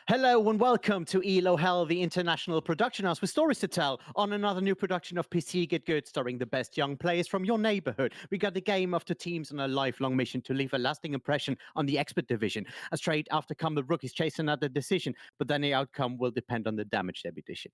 Hello and welcome to ELO Hell, the international production house with stories to tell on another new production of PC Get Good, starring the best young players from your neighborhood. We got the game of two teams on a lifelong mission to leave a lasting impression on the expert division. A straight after come the rookies chasing another decision, but then the outcome will depend on the damage they be dishing.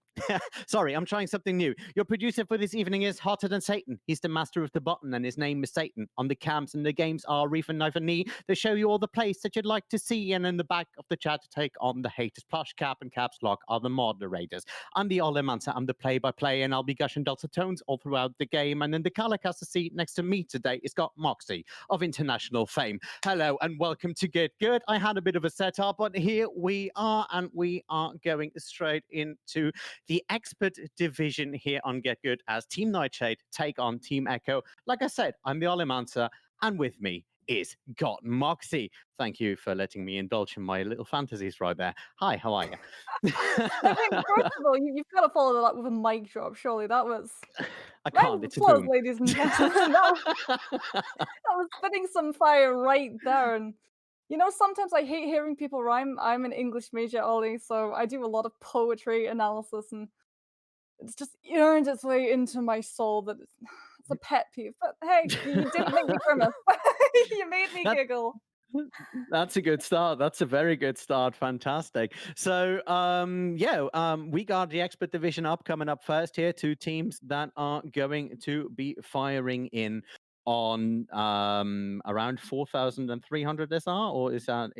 Sorry, I'm trying something new. Your producer for this evening is hotter than Satan. He's the master of the button and his name is Satan. On the cams and the games are Reef and Knife and Knee. They show you all the plays that you'd like to see, and in the back of the chat to take on the haters. Plush Cap and Caps Lock are the moderators. I'm the Olemancer. I'm the play-by-play, and I'll be gushing dulcet tones all throughout the game. And in the Calacaster seat next to me today is got Moxie of international fame. Hello and welcome to Get Good. I had a bit of a setup, but here we are, and we are going straight into the expert division here on Get Good as Team Nightshade take on Team Echo. Like I said, I'm the Olemancer, and with me is got Moxie. Thank you for letting me indulge in my little fantasies right there. Hi, how are you? I mean, first of all, you've gotta follow that up with a mic drop, surely that was I round can't, of it's a applause, boom. ladies and gentlemen. That was spitting some fire right there, and, sometimes I hate hearing people rhyme. I'm an English major, Ollie, so I do a lot of poetry analysis, and it's just earned its way into my soul that it's a pet peeve, but hey, you didn't make me grimace. You made me that giggle. that's a good start. That's a very good start. Fantastic. So, we got the expert division up coming up first here. Two teams that are going to be firing in on around 4,300 SR, or is that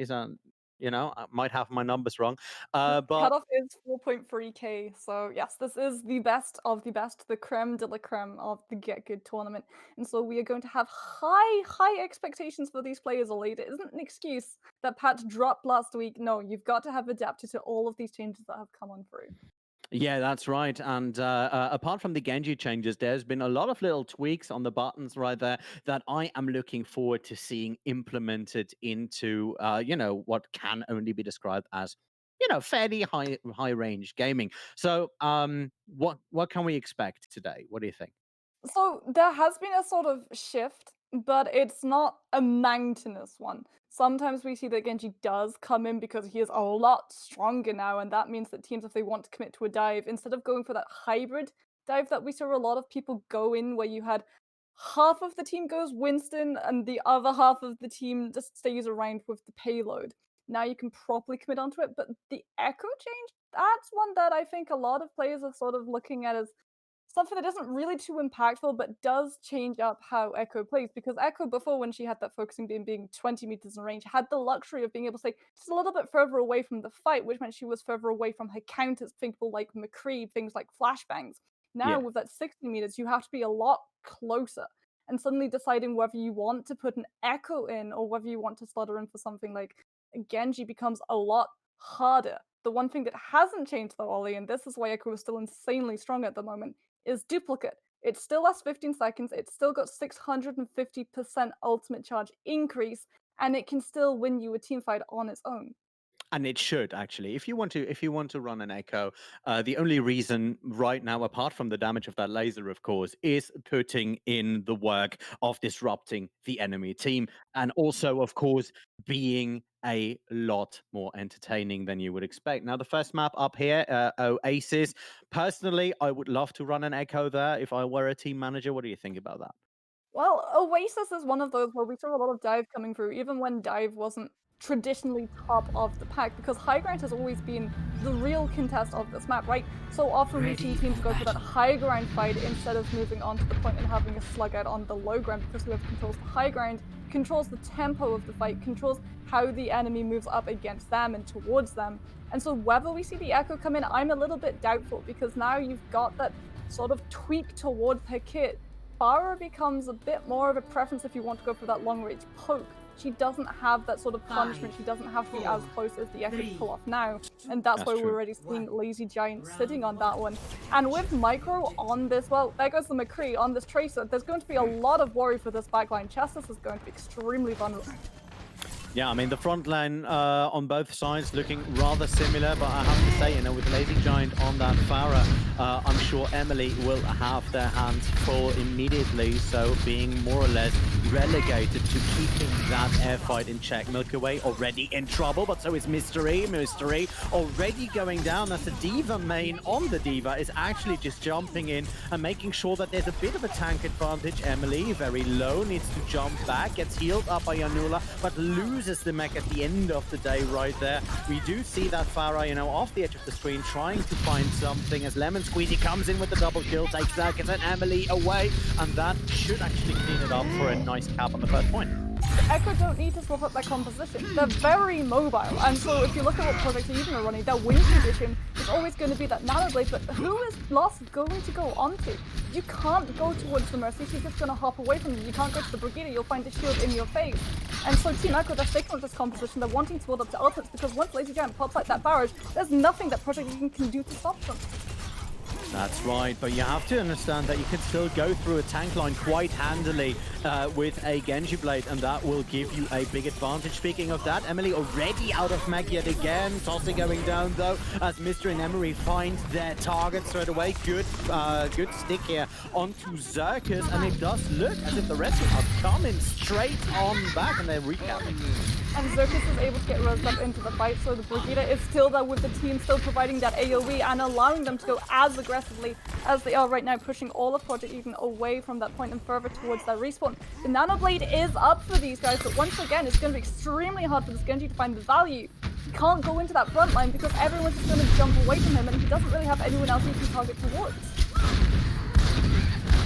I might have my numbers wrong. But Cutoff is 4.3K, so yes, this is the best of the best, the creme de la creme of the Get Good tournament, and so we are going to have high expectations for these players, Ollie. It isn't an excuse that patch dropped last week. No, you've got to have adapted to all of these changes that have come on through. Yeah, that's right. And apart from the Genji changes, there's been a lot of little tweaks on the buttons right there that I am looking forward to seeing implemented into, what can only be described as, fairly high range gaming. So, what can we expect today? What do you think? So there has been a sort of shift, but it's not a mountainous one. Sometimes we see that Genji does come in because he is a lot stronger now, and that means that teams, if they want to commit to a dive, instead of going for that hybrid dive that we saw a lot of people go in, where you had half of the team goes Winston and the other half of the team just stays around with the payload. Now you can properly commit onto it, but the echo change, that's one that I think a lot of players are sort of looking at as something that isn't really too impactful, but does change up how Echo plays, because Echo before, when she had that focusing being 20 meters in range, had the luxury of being able to stay just a little bit further away from the fight, which meant she was further away from her counters, people like McCree, things like flashbangs. Now Yeah. with that 60 meters, you have to be a lot closer. And suddenly deciding whether you want to put an Echo in or whether you want to slaughter in for something like Genji becomes a lot harder. The one thing that hasn't changed though, Ollie, and this is why Echo is still insanely strong at the moment, is duplicate. It still lasts 15 seconds, it's still got 650% ultimate charge increase, and it can still win you a team fight on its own. And it should actually. If you want to run an echo, the only reason right now, apart from the damage of that laser, of course, is putting in the work of disrupting the enemy team, and also, of course, being a lot more entertaining than you would expect. Now, the first map up here, Oasis. Personally, I would love to run an echo there if I were a team manager. What do you think about that? Well, Oasis is one of those where we saw a lot of dive coming through, even when dive wasn't traditionally top of the pack, because high ground has always been the real contest of this map, right? So often we've seen Ready teams for go for that battle. high ground fight instead of moving on to the point and having a slug out on the low ground, because whoever controls the high ground controls the tempo of the fight, controls how the enemy moves up against them and towards them. And so whether we see the Echo come in, I'm a little bit doubtful, because now you've got that sort of tweak towards her kit. Farah becomes a bit more of a preference if you want to go for that long range poke. She doesn't have that sort of punishment, Five, she doesn't have to be as four, close as the Echo to pull three, off now, two, and that's That's why we're true. already seeing one. Lazy Giant sitting Round on one. that one. And with Action. Micro on this, well, there goes the McCree on this Tracer, there's going to be a lot of worry for this backline. Chestus is going to be extremely vulnerable. Yeah, I mean, the front line on both sides looking rather similar, but I have to say, you know, with Lazy Giant on that Pharah, I'm sure Emily will have their hands full immediately, so being more or less relegated to keeping that air fight in check. Milky Way already in trouble, but so is Mystery. Mystery already going down as the D.Va main on the D.Va is actually just jumping in and making sure that there's a bit of a tank advantage. Emily, very low, needs to jump back, gets healed up by Yanula, but loses the mech at the end of the day right there. We do see that Pharah, you know, off the edge of the screen, trying to find something as Lemon Squeezy comes in with the double kill, takes that, gets an Emily away, and that should actually clean it up for a nice cap on the first point. Echo don't need to swap up their composition. They're very mobile, and so if you look at what Project Eden are running, their win condition is always going to be that Nanoblade, but who is Lost going to go onto? You can't go towards the Mercy, she's just going to hop away from you. You can't go to the Brigida, you'll find the shield in your face. And so Team Echo, they're sticking with this composition, they're wanting to build up to ultimates, because once Lazy Giant pops like that barrage, there's nothing that Project Eden can do to stop them. That's right, but you have to understand that you can still go through a tank line quite handily with a Genji Blade, and that will give you a big advantage. Speaking of that, Emily already out of mag yet again. Tossy going down though, as Mr. and Emery find their target straight away. Good stick here onto Zerkus, and it does look as if the rest are coming straight on back, and they're recapping. And Zerkus is able to get Rose up into the fight, so the Brigida is still there with the team, still providing that AoE and allowing them to go as aggressively as they are right now, pushing all of Project Eden away from that point and further towards their respawn. The Nanoblade is up for these guys, but once again, it's going to be extremely hard for this Genji to find the value. He can't go into that front line because everyone's just going to jump away from him, and he doesn't really have anyone else he can target towards.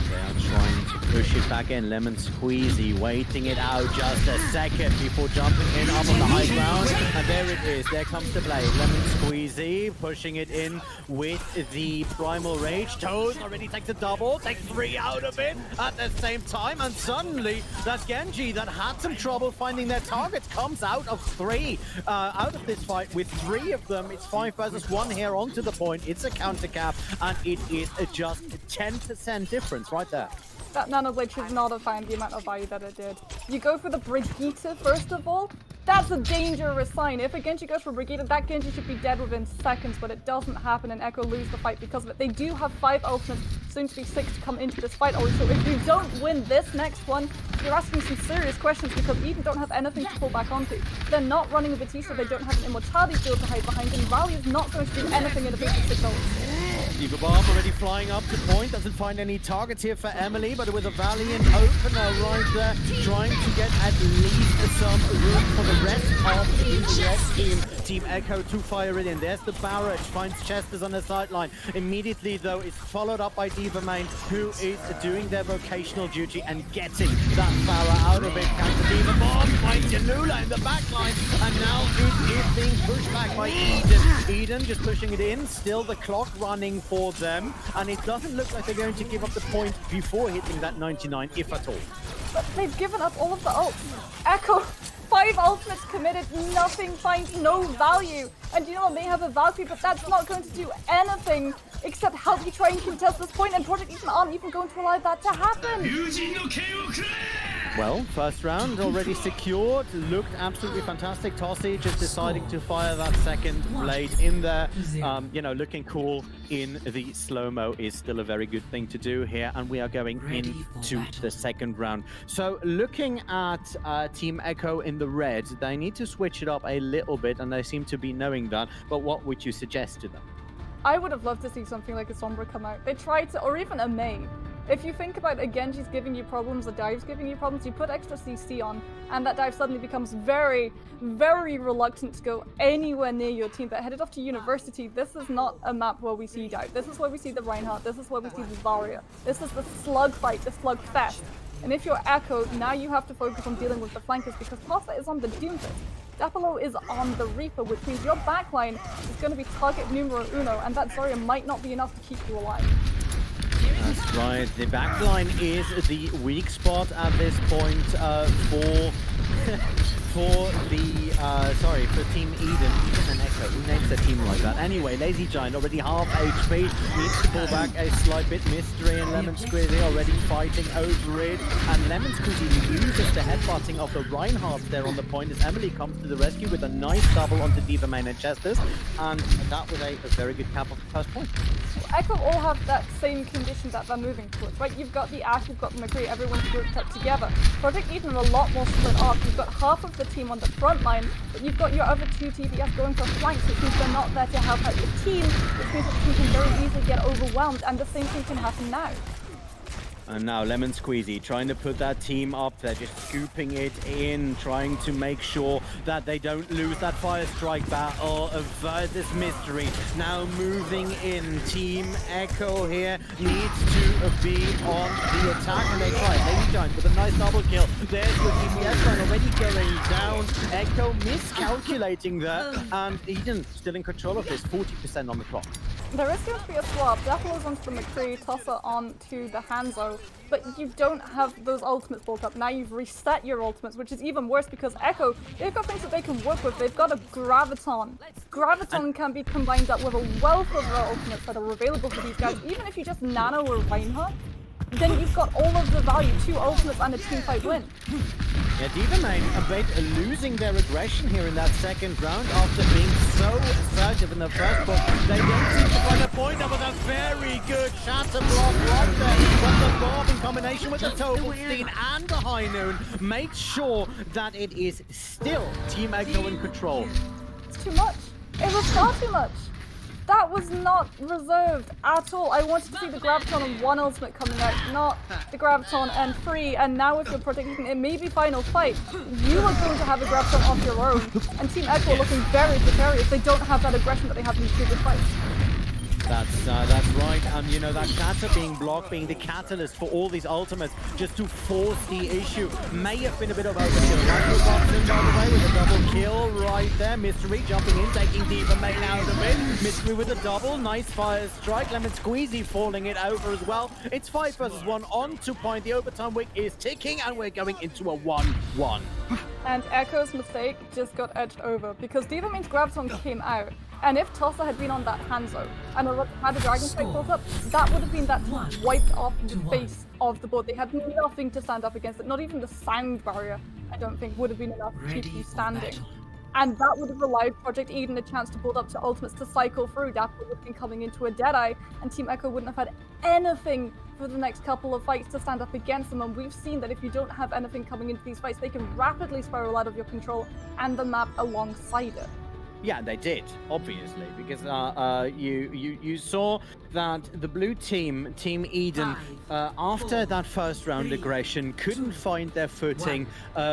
They are trying to push it back in. Lemon Squeezy waiting it out just a second before jumping in up on the high ground. And there it is. There comes the blade. Lemon Squeezy pushing it in with the Primal Rage. Toad already takes a double, takes 3 out of it at the same time. And suddenly that Genji that had some trouble finding their targets comes out of 3 out of this fight with 3 of them. It's 5 versus 1 here onto the point. It's a counter cap, and it is just 10% difference right there. That Nanoblade should not have found the amount of value that it did. You go for the Brigida first of all, that's a dangerous sign. If a Genji goes for Brigida, that Genji should be dead within seconds, but it doesn't happen, and Echo lose the fight because of it. They do have 5 ultimates, soon to be 6 to come into this fight, so if you don't win this next one, you're asking some serious questions because Eden don't have anything to pull back onto. They're not running a Batista, they don't have an Immortality shield to hide behind, and Rally is not going to do anything in a basic signal. D.Va Bomb already flying up to point, doesn't find any targets here for Emily, but with a valiant opener right there, trying to get at least some room for the rest of the red team. Team Echo to fire it in. There's the barrage, finds Chesters on the sideline. Immediately though, it's followed up by D.Va main, who is doing their vocational duty and getting that Pharah out of it. Counter D.Va Bomb, finds Yanula in the backline, and now it is being pushed back by Eden. Eden just pushing it in, still the clock running for them, and it doesn't look like they're going to give up the point before hitting that 99, if at all. But they've given up all of the ults. Echo, 5 ultimates committed, nothing, finds no value. And you know what, they have a Valkyrie, but that's not going to do anything except help you try and contest this point, and Project Eden aren't even going to allow that to happen. Well, first round already secured, looked absolutely fantastic. Tossy just deciding to fire that second blade in there. You know, looking cool in the slow-mo is still a very good thing to do here, and we are going into the second round. So looking at Team Echo in the red, they need to switch it up a little bit, and they seem to be knowing that, but what would you suggest to them? I would have loved to see something like a Sombra come out. They tried to, or even a Mei. If you think about a Genji's giving you problems, a dive's giving you problems, you put extra CC on, and that dive suddenly becomes very, very reluctant to go anywhere near your team. But headed off to University, this is not a map where we see dive. This is where we see the Reinhardt, this is where we see the Zarya. This is the slug fight, the slug fest. And if you're Echo, now you have to focus on dealing with the flankers because Pasta is on the Doomfist. Dapolo is on the Reaper, which means your backline is going to be target numero uno, and that Zarya might not be enough to keep you alive. That's right, the backline is the weak spot at this point for the, for Team Eden and Echo. Who names their team like that? Anyway, Lazy Giant already half HP, needs to pull back a slight bit. Mystery and Lemon Squizzy already fighting over it. And Lemon Squizzy uses the headbutting of the Reinhardt there on the point as Emily comes to the rescue with a nice double onto Diva Main and Chesters. And that was a very good cap of the first point. Echo all have that same condition that they're moving towards, right? You've got the Ash, you've got the McCree, everyone's grouped up together. Project Eden are a lot more split up. You've got half of the team on the front line, but you've got your other two TBS going for flanks, which means they're not there to help out your team, which means that the team can very easily get overwhelmed, and the same thing can happen now. And now Lemon Squeezy trying to put that team up. They're just scooping it in, trying to make sure that they don't lose that Fire Strike battle. Avert this mystery. Now moving in. Team Echo here needs to be on the attack. And they try. Lazy Giant with a nice double kill. There's your DPS line already going down. Echo miscalculating there. And Eden still in control of this. 40% on the clock. There is going to be a swap. Devil is onto the McCree, Tosser onto the Hanzo, but you don't have those ultimates built up. Now you've reset your ultimates, which is even worse because Echo, they've got things that they can work with. They've got a Graviton. Graviton can be combined up with a wealth of ultimates that are available for these guys. Even if you just nano or Reinhardt, then you've got all of the value, 2 ultimates and a teamfight win. Yeah, Diva Main a bit losing their aggression here in that second round after being so assertive in the first book. They don't seem to find a point up with a very good shatter block right there. But the Bob in combination with the Togelstein and the High Noon makes sure that it is still Team Echo in control. It's too much. It was far too much. That was not reserved at all. I wanted to see the Graviton and 1 ultimate coming out, not the Graviton and 3. And now if you're protecting it, may be final fight, you are going to have a Graviton of your own. And Team Echo are looking very precarious. They don't have that aggression that they have in these previous fights. That's right, and you know that shatter being blocked, being the catalyst for all these ultimates, just to force the issue, may have been a bit of overkill. Microboxing by the way with a double kill right there. Mystery jumping in, taking Diva Main out of it. Mystery with a double, nice Fire Strike. Lemon Squeezy falling it over as well. It's 5 versus 1 on 2 point. The overtime wick is ticking, and we're going into a 1-1. And Echo's mistake just got edged over because Diva Main's Graviton came out. And if Tosser had been on that Hanzo and had a Dragon Strike built up, that would have been that wiped off the face of the board. They had nothing to stand up against it. Not even the sound barrier, I don't think, would have been enough to keep you standing. And that would have allowed Project Eden a chance to build up to ultimates to cycle through. That would have been coming into a Deadeye, and Team Echo wouldn't have had anything for the next couple of fights to stand up against them. And we've seen that if you don't have anything coming into these fights, they can rapidly spiral out of your control and the map alongside it. Yeah, they did, obviously, because you saw that the blue team, Team Eden, after that first round aggression, couldn't find their footing.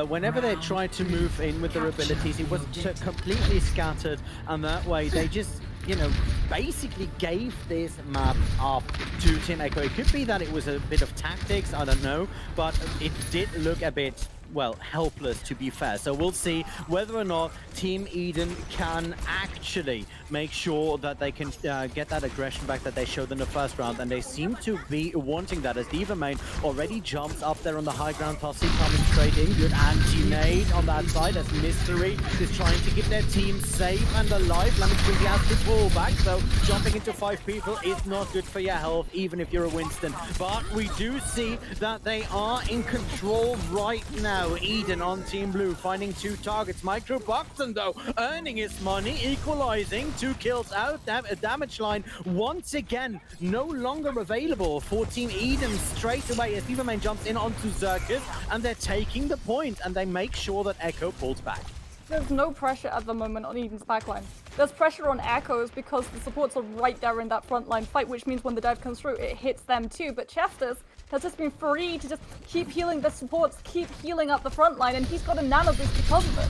Whenever they tried to move in with their abilities, it was completely scattered, and that way they just, you know, basically gave this map up to Team Echo. It could be that it was a bit of tactics, I don't know, but it did look a bit, well, helpless, to be fair. So we'll see whether or not Team Eden can actually make sure that they can get that aggression back that they showed in the first round, and they seem to be wanting that as Diva Main already jumps up there on the high ground. Tossie coming straight in, good anti-nade on that side as Mystery is trying to keep their team safe and alive. Lemon Squeezy has to pull back, so jumping into 5 people is not good for your health, even if you're a Winston. But we do see that they are in control right now. Eden on Team Blue, finding 2 targets. Micro Buxton, though, earning his money, equalizing, 2 kills out. A damage line once again no longer available for Team Eden straight away as Diva Main jumps in onto Zerkis, and they're taking the point, and they make sure that Echo pulls back. There's no pressure at the moment on Eden's backline. There's pressure on Echoes because the supports are right there in that frontline fight, which means when the dive comes through, it hits them too. But Chester's has just been free to just keep healing the supports, keep healing up the front line, and he's got a nano boost because of it.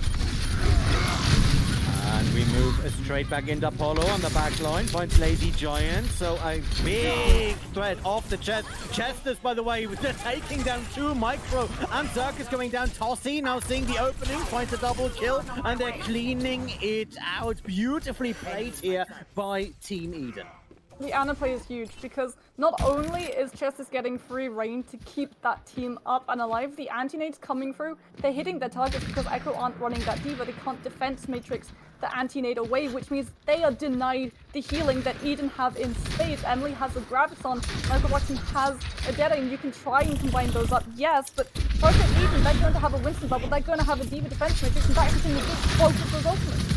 And we move straight back into Apollo on the back line, finds Lazy Giant, so a big threat off the chest. Chester's, by the way, they're taking down 2 Micro, and Zerkis going down. Tossie now seeing the opening, finds a double kill, and they're cleaning it out. Beautifully played here by Team Eden. The Ana play is huge because not only is Chestis getting free reign to keep that team up and alive, the anti-nades coming through, they're hitting their targets because Echo aren't running that diva. They can't defense matrix the anti-nade away, which means they are denied the healing that Eden have in spades. Emily has a Graviton, Michael Watson has a Dead Eye, and you can try and combine those up, yes, but Parker and Eden, they're going to have a Winston bubble, they're going to have a diva defense matrix, and that is going to just both of those ultimates.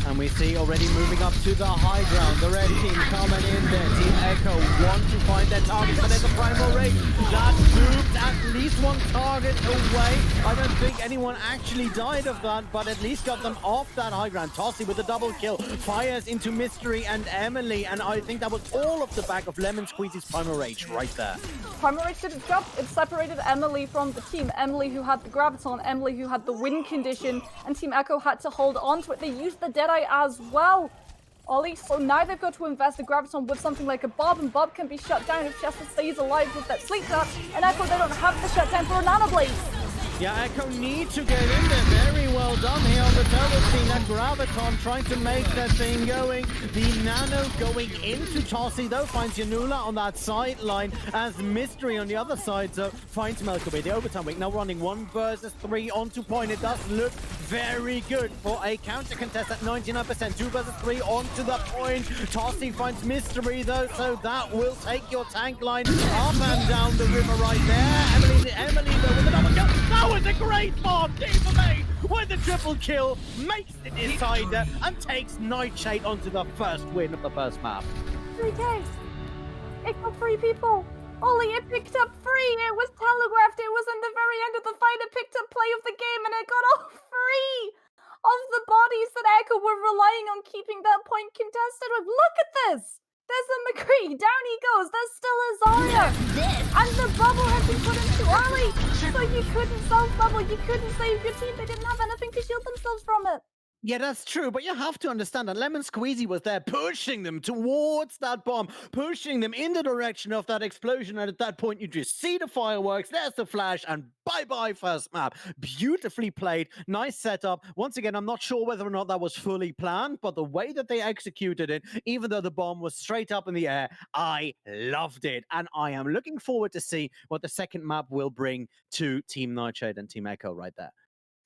And we see already moving up to the high ground. The red team coming in there. Team Echo want to find their target, but there's a primal rage. That moved at least one target away. I don't think anyone actually died of that, but at least got them off that high ground. Tossie with a double kill. Fires into Mystery and Emily, and I think that was all off the back of Lemon Squeezy's primal rage right there. Primal Rage did its job. It separated Emily from the team. Emily, who had the Graviton, Emily, who had the win condition, and Team Echo had to hold on to it. They used the Deadeye as well, Ollie. So now they've got to invest the Graviton with something like a Bob, and Bob can be shut down if Chester stays alive with that sleep trap. And Echo, they don't have the shutdown for a Nano Blaze. Yeah, Echo need to get in there. Very well done here on the turtle team. That Graviton trying to make that thing going. The Nano going into Tossie, though, finds Yanula on that sideline as Mystery on the other side, so finds Melkaway. The overtime week now running 1 versus 3 onto point. It does look very good for a counter contest at 99%. 2 versus 3 onto the point. Tossie finds Mystery, though, so that will take your tank line up and down the river right there. Emily though, with a double kill. That was a great bomb! Diva May with the triple kill, makes it inside and takes Nightshade onto the first win of the first map. 3K. It got 3 people. Ollie, it picked up 3. It was telegraphed. It was in the very end of the fight. It picked up play of the game, and it got all 3 of the bodies that Echo were relying on keeping that point contested with. Look at this. There's a McCree. Down he goes. There's still a Zarya. And the bubble has been put in too early. So you couldn't self-bubble. You couldn't save your team. They didn't have anything to shield themselves from it. Yeah, that's true, but you have to understand that Lemon Squeezy was there pushing them towards that bomb, pushing them in the direction of that explosion, and at that point you just see the fireworks, there's the flash, and bye-bye first map. Beautifully played, nice setup. Once again, I'm not sure whether or not that was fully planned, but the way that they executed it, even though the bomb was straight up in the air, I loved it, and I am looking forward to see what the second map will bring to Team Nightshade and Team Echo right there.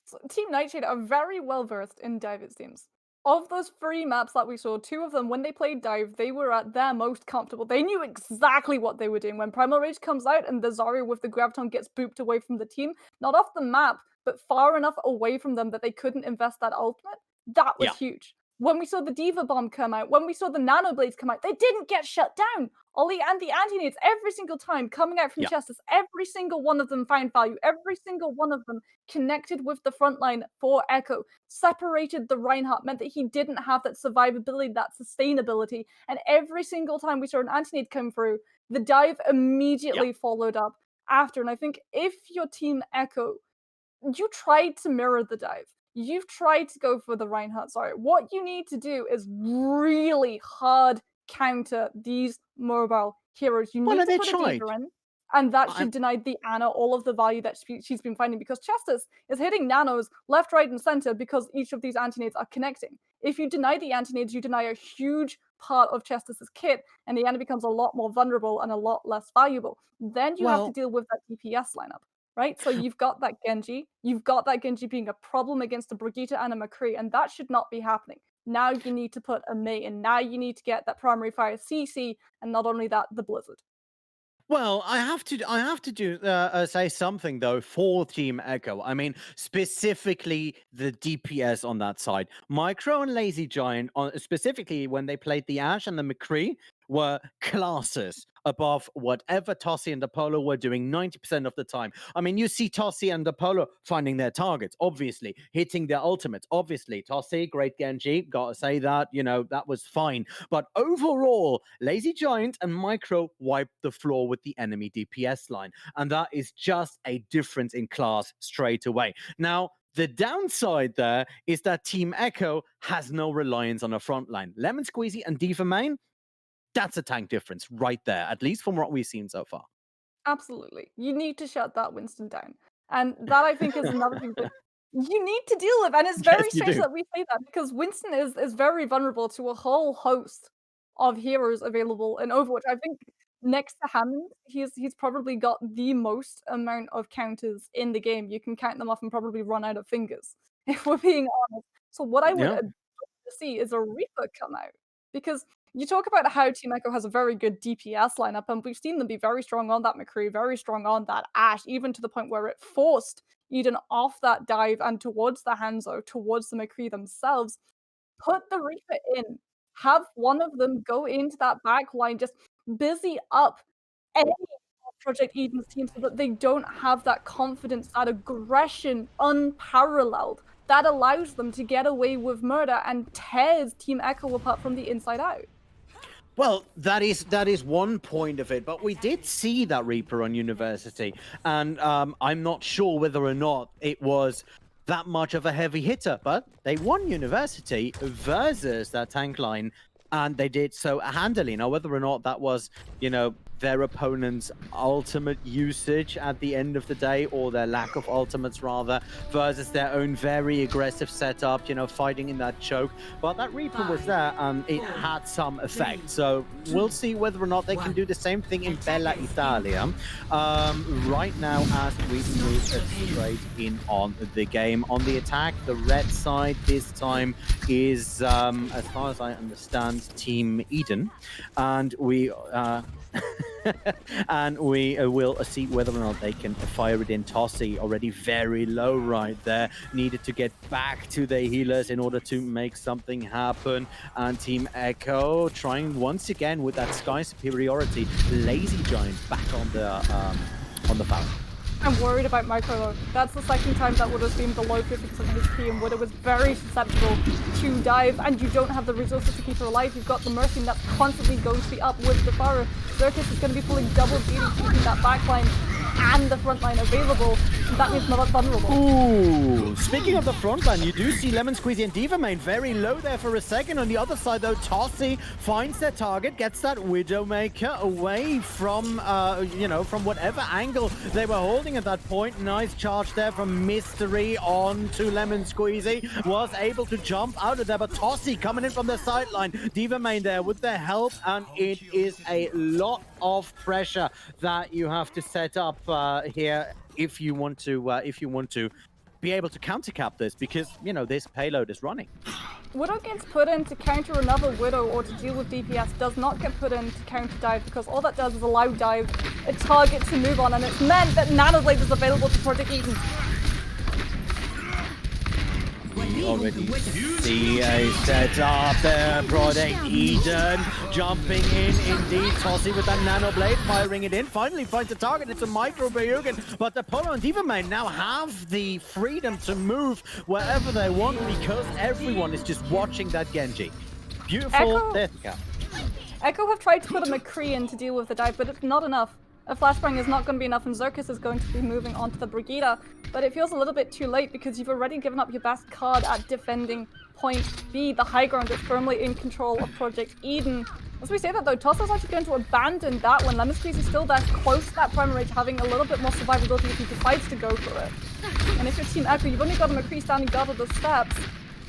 So Team Nightshade are very well versed in dive, it seems. Of those 3 maps that we saw, 2 of them, when they played dive, they were at their most comfortable. They knew exactly what they were doing. When Primal Rage comes out and the Zarya with the Graviton gets booped away from the team, not off the map, but far enough away from them that they couldn't invest that ultimate, that was huge. When we saw the Diva Bomb come out, when we saw the Nano Blades come out, they didn't get shut down. Ollie and the anti-nades every single time coming out from Chestis, every single one of them found value. Every single one of them connected with the front line for Echo, separated the Reinhardt, meant that he didn't have that survivability, that sustainability. And every single time we saw an anti-nade come through, the dive immediately followed up after. And I think if your Team Echo, you tried to mirror the dive. You've tried to go for the Reinhardt. Sorry. What you need to do is really hard counter these mobile heroes. You need to put a Diva in, and that should deny the Ana all of the value that she's been finding, because Chestis is hitting nanos left, right, and center because each of these anti-nades are connecting. If you deny the anti-nades, you deny a huge part of Chestis's kit, and the Ana becomes a lot more vulnerable and a lot less valuable. Then you have to deal with that DPS lineup. Right? So you've got that Genji. You've got that Genji being a problem against a Brigitte and a McCree, and that should not be happening. Now you need to put a Mei in. Now you need to get that primary fire CC, and not only that, the Blizzard. Well, I have to say something though for Team Echo. I mean, specifically the DPS on that side. Micro and Lazy Giant, specifically when they played the Ashe and the McCree, were classes above whatever Tossie and Apollo were doing 90% of the time. I mean, you see Tossie and Apollo finding their targets, obviously, hitting their ultimates. Obviously, Tossie, great Genji, gotta say that, that was fine. But overall, Lazy Giant and Micro wiped the floor with the enemy DPS line. And that is just a difference in class straight away. Now, the downside there is that Team Echo has no reliance on a front line. Lemon Squeezy and Diva Main, that's a tank difference right there, at least from what we've seen so far. Absolutely. You need to shut that Winston down. And that, I think, is another thing that you need to deal with. And it's very strange that we say that, because Winston is very vulnerable to a whole host of heroes available in Overwatch. I think next to Hammond, he's probably got the most amount of counters in the game. You can count them off and probably run out of fingers, if we're being honest. So what I would Yeah. adore to see is a Reaper come out. Because you talk about how Team Echo has a very good DPS lineup, and we've seen them be very strong on that McCree, very strong on that Ashe, even to the point where it forced Eden off that dive and towards the Hanzo, towards the McCree themselves. Put the Reaper in. Have one of them go into that back line, just busy up any of Project Eden's team so that they don't have that confidence, that aggression unparalleled that allows them to get away with murder and tears Team Echo apart from the inside out. Well, that is one point of it, but we did see that Reaper on University, and I'm not sure whether or not it was that much of a heavy hitter, but they won University versus that tank line, and they did so handily. Now, whether or not that was, their opponent's ultimate usage at the end of the day, or their lack of ultimates rather, versus their own very aggressive setup, fighting in that choke. But that Reaper was there, and it had some effect. So we'll see whether or not they can do the same thing in Bella Italia. Right now, as we move straight in on the game. On the attack, the red side this time is, as far as I understand, Team Eden. And we... and we will see whether or not they can fire it in. Tossie already very low right there. Needed to get back to the healers in order to make something happen. And Team Echo trying once again with that Sky superiority. Lazy Giant back on the foul. I'm worried about Micro. That's the second time that would have been below 50% HP, and Widow was very susceptible to dive, and you don't have the resources to keep her alive. You've got the Mercy that's constantly going to be up with the Pharah. Zerkis is going to be pulling double duty, keeping that backline and the front line available. That means not vulnerable. Ooh, speaking of the front line, you do see Lemon Squeezy and Diva Main very low there for a second. On the other side, though, Tossie finds their target, gets that Widowmaker away from, from whatever angle they were holding at that point. Nice charge there from Mystery on to Lemon Squeezy. Was able to jump out of there, but Tossie coming in from the sideline. Diva Main there with their help, and it is a lot of pressure that you have to set up here if you want to be able to countercap this, because this payload is running. Widow gets put in to counter another Widow or to deal with DPS, does not get put in to counter dive, because all that does is allow dive a target to move on, and it's meant that Nanoblade is available to Project Eden. We already see a setup there. Project Eden jumping in indeed. Tossie with that Nanoblade, firing it in. Finally finds a target. It's a Micro Bayugan. But the Polo and Diva Main now have the freedom to move wherever they want, because everyone is just watching that Genji. Beautiful death cap. Echo have tried to put a McCree in to deal with the dive, but it's not enough. A flashbang is not going to be enough, and Zerkis is going to be moving onto the Brigida, but it feels a little bit too late because you've already given up your best card at defending point B. The high ground is firmly in control of Project Eden. As we say that though, Toss is actually going to abandon that one. Lemon Squeeze is still there close to that Primary Rage, having a little bit more survivability if he decides to go for it. And if you're Team Echo, you've only got a McCree standing guard at the steps.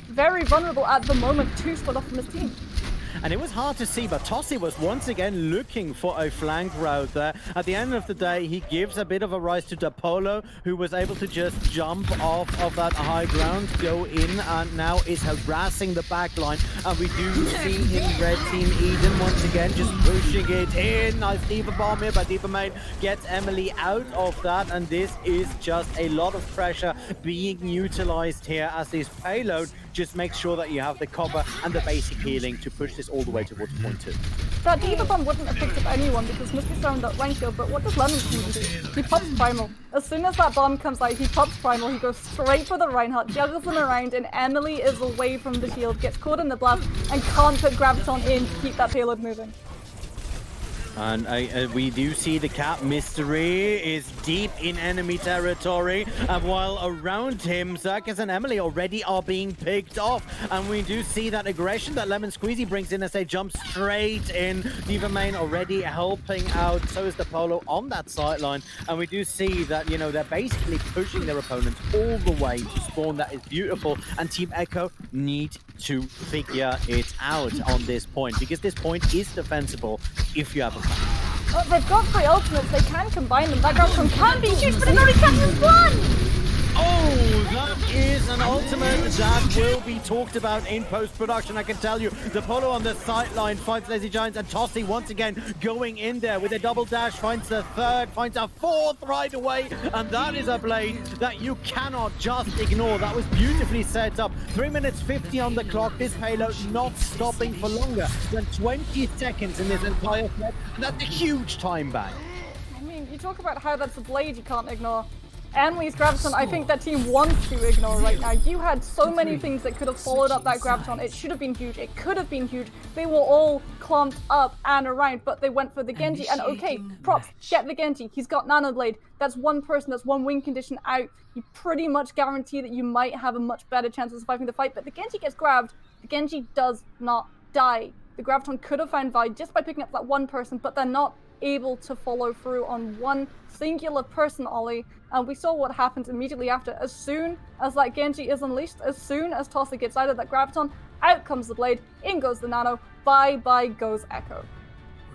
Very vulnerable at the moment to split off from his team. And it was hard to see, but Tossie was once again looking for a flank route there. At the end of the day, he gives a bit of a rise to Dapolo, who was able to just jump off of that high ground, go in, and now is harassing the back line. And we do see in Red Team Eden once again just pushing it in. Nice Diva Bomb here by Diva Main, gets Emily out of that, and this is just a lot of pressure being utilized here as this payload just makes sure that you have the cover and the basic healing to push this all the way towards point 2. That Diva Bomb wouldn't have picked up anyone because Mystery's throwing that rank shield, but what does Lemon Squeeze do? He pops Primal. As soon as that bomb comes out, he pops Primal, he goes straight for the Reinhardt, juggles him around, and Emily is away from the shield, gets caught in the blast, and can't put Graviton in to keep that payload moving. And we do see the Cat Mystery is deep in enemy territory, and while around him, Circus and Emily already are being picked off, and we do see that aggression that Lemon Squeezy brings in as they jump straight in. Diva Main already helping out, so is the Polo on that sideline, and we do see that, you know, they're basically pushing their opponents all the way to spawn. That is beautiful, and Team Echo need to figure it out on this point, because this point is defensible if you have a Well, they've got 3 ultimates, they can combine them. That Graviton can be huge, but it only catches 1! Oh, that is an ultimate that will be talked about in post-production, I can tell you. The Polo on the sideline finds Lazy Giants, and Tossie once again going in there with a double dash, finds the 3rd, finds a 4th right away, and that is a blade that you cannot just ignore. That was beautifully set up. 3 minutes 50 on the clock. This payload not stopping for longer than 20 seconds in this entire set. That's a huge time back. I mean, you talk about how that's a blade you can't ignore. Anwi's Graviton, I think that team wants to ignore right now. You had so many things that could have followed up that Graviton. It should have been huge. It could have been huge. They were all clumped up and around, but they went for the Genji. And okay, props, get the Genji. He's got Nano Blade. That's one person, that's one win condition out. You pretty much guarantee that you might have a much better chance of surviving the fight, but the Genji gets grabbed. The Genji does not die. The Graviton could have found Vi just by picking up that one person, but they're not able to follow through on one singular person, Ollie. And we saw what happened immediately after. As soon as that Genji is unleashed, as soon as Tossie gets out of that Graviton, out comes the blade, in goes the Nano, bye-bye goes Echo.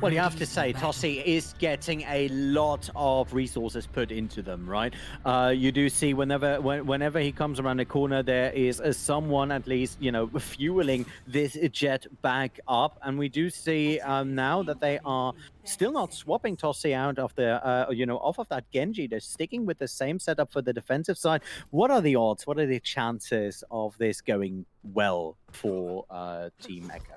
Well, you have to say, Tossie is getting a lot of resources put into them, right? You do see whenever he comes around the corner, there is someone at least, you know, fueling this jet back up. And we do see now that they are still not swapping Tossie out of the, you know, off of that Genji. They're sticking with the same setup for the defensive side. What are the odds? What are the chances of this going well for Team Echo?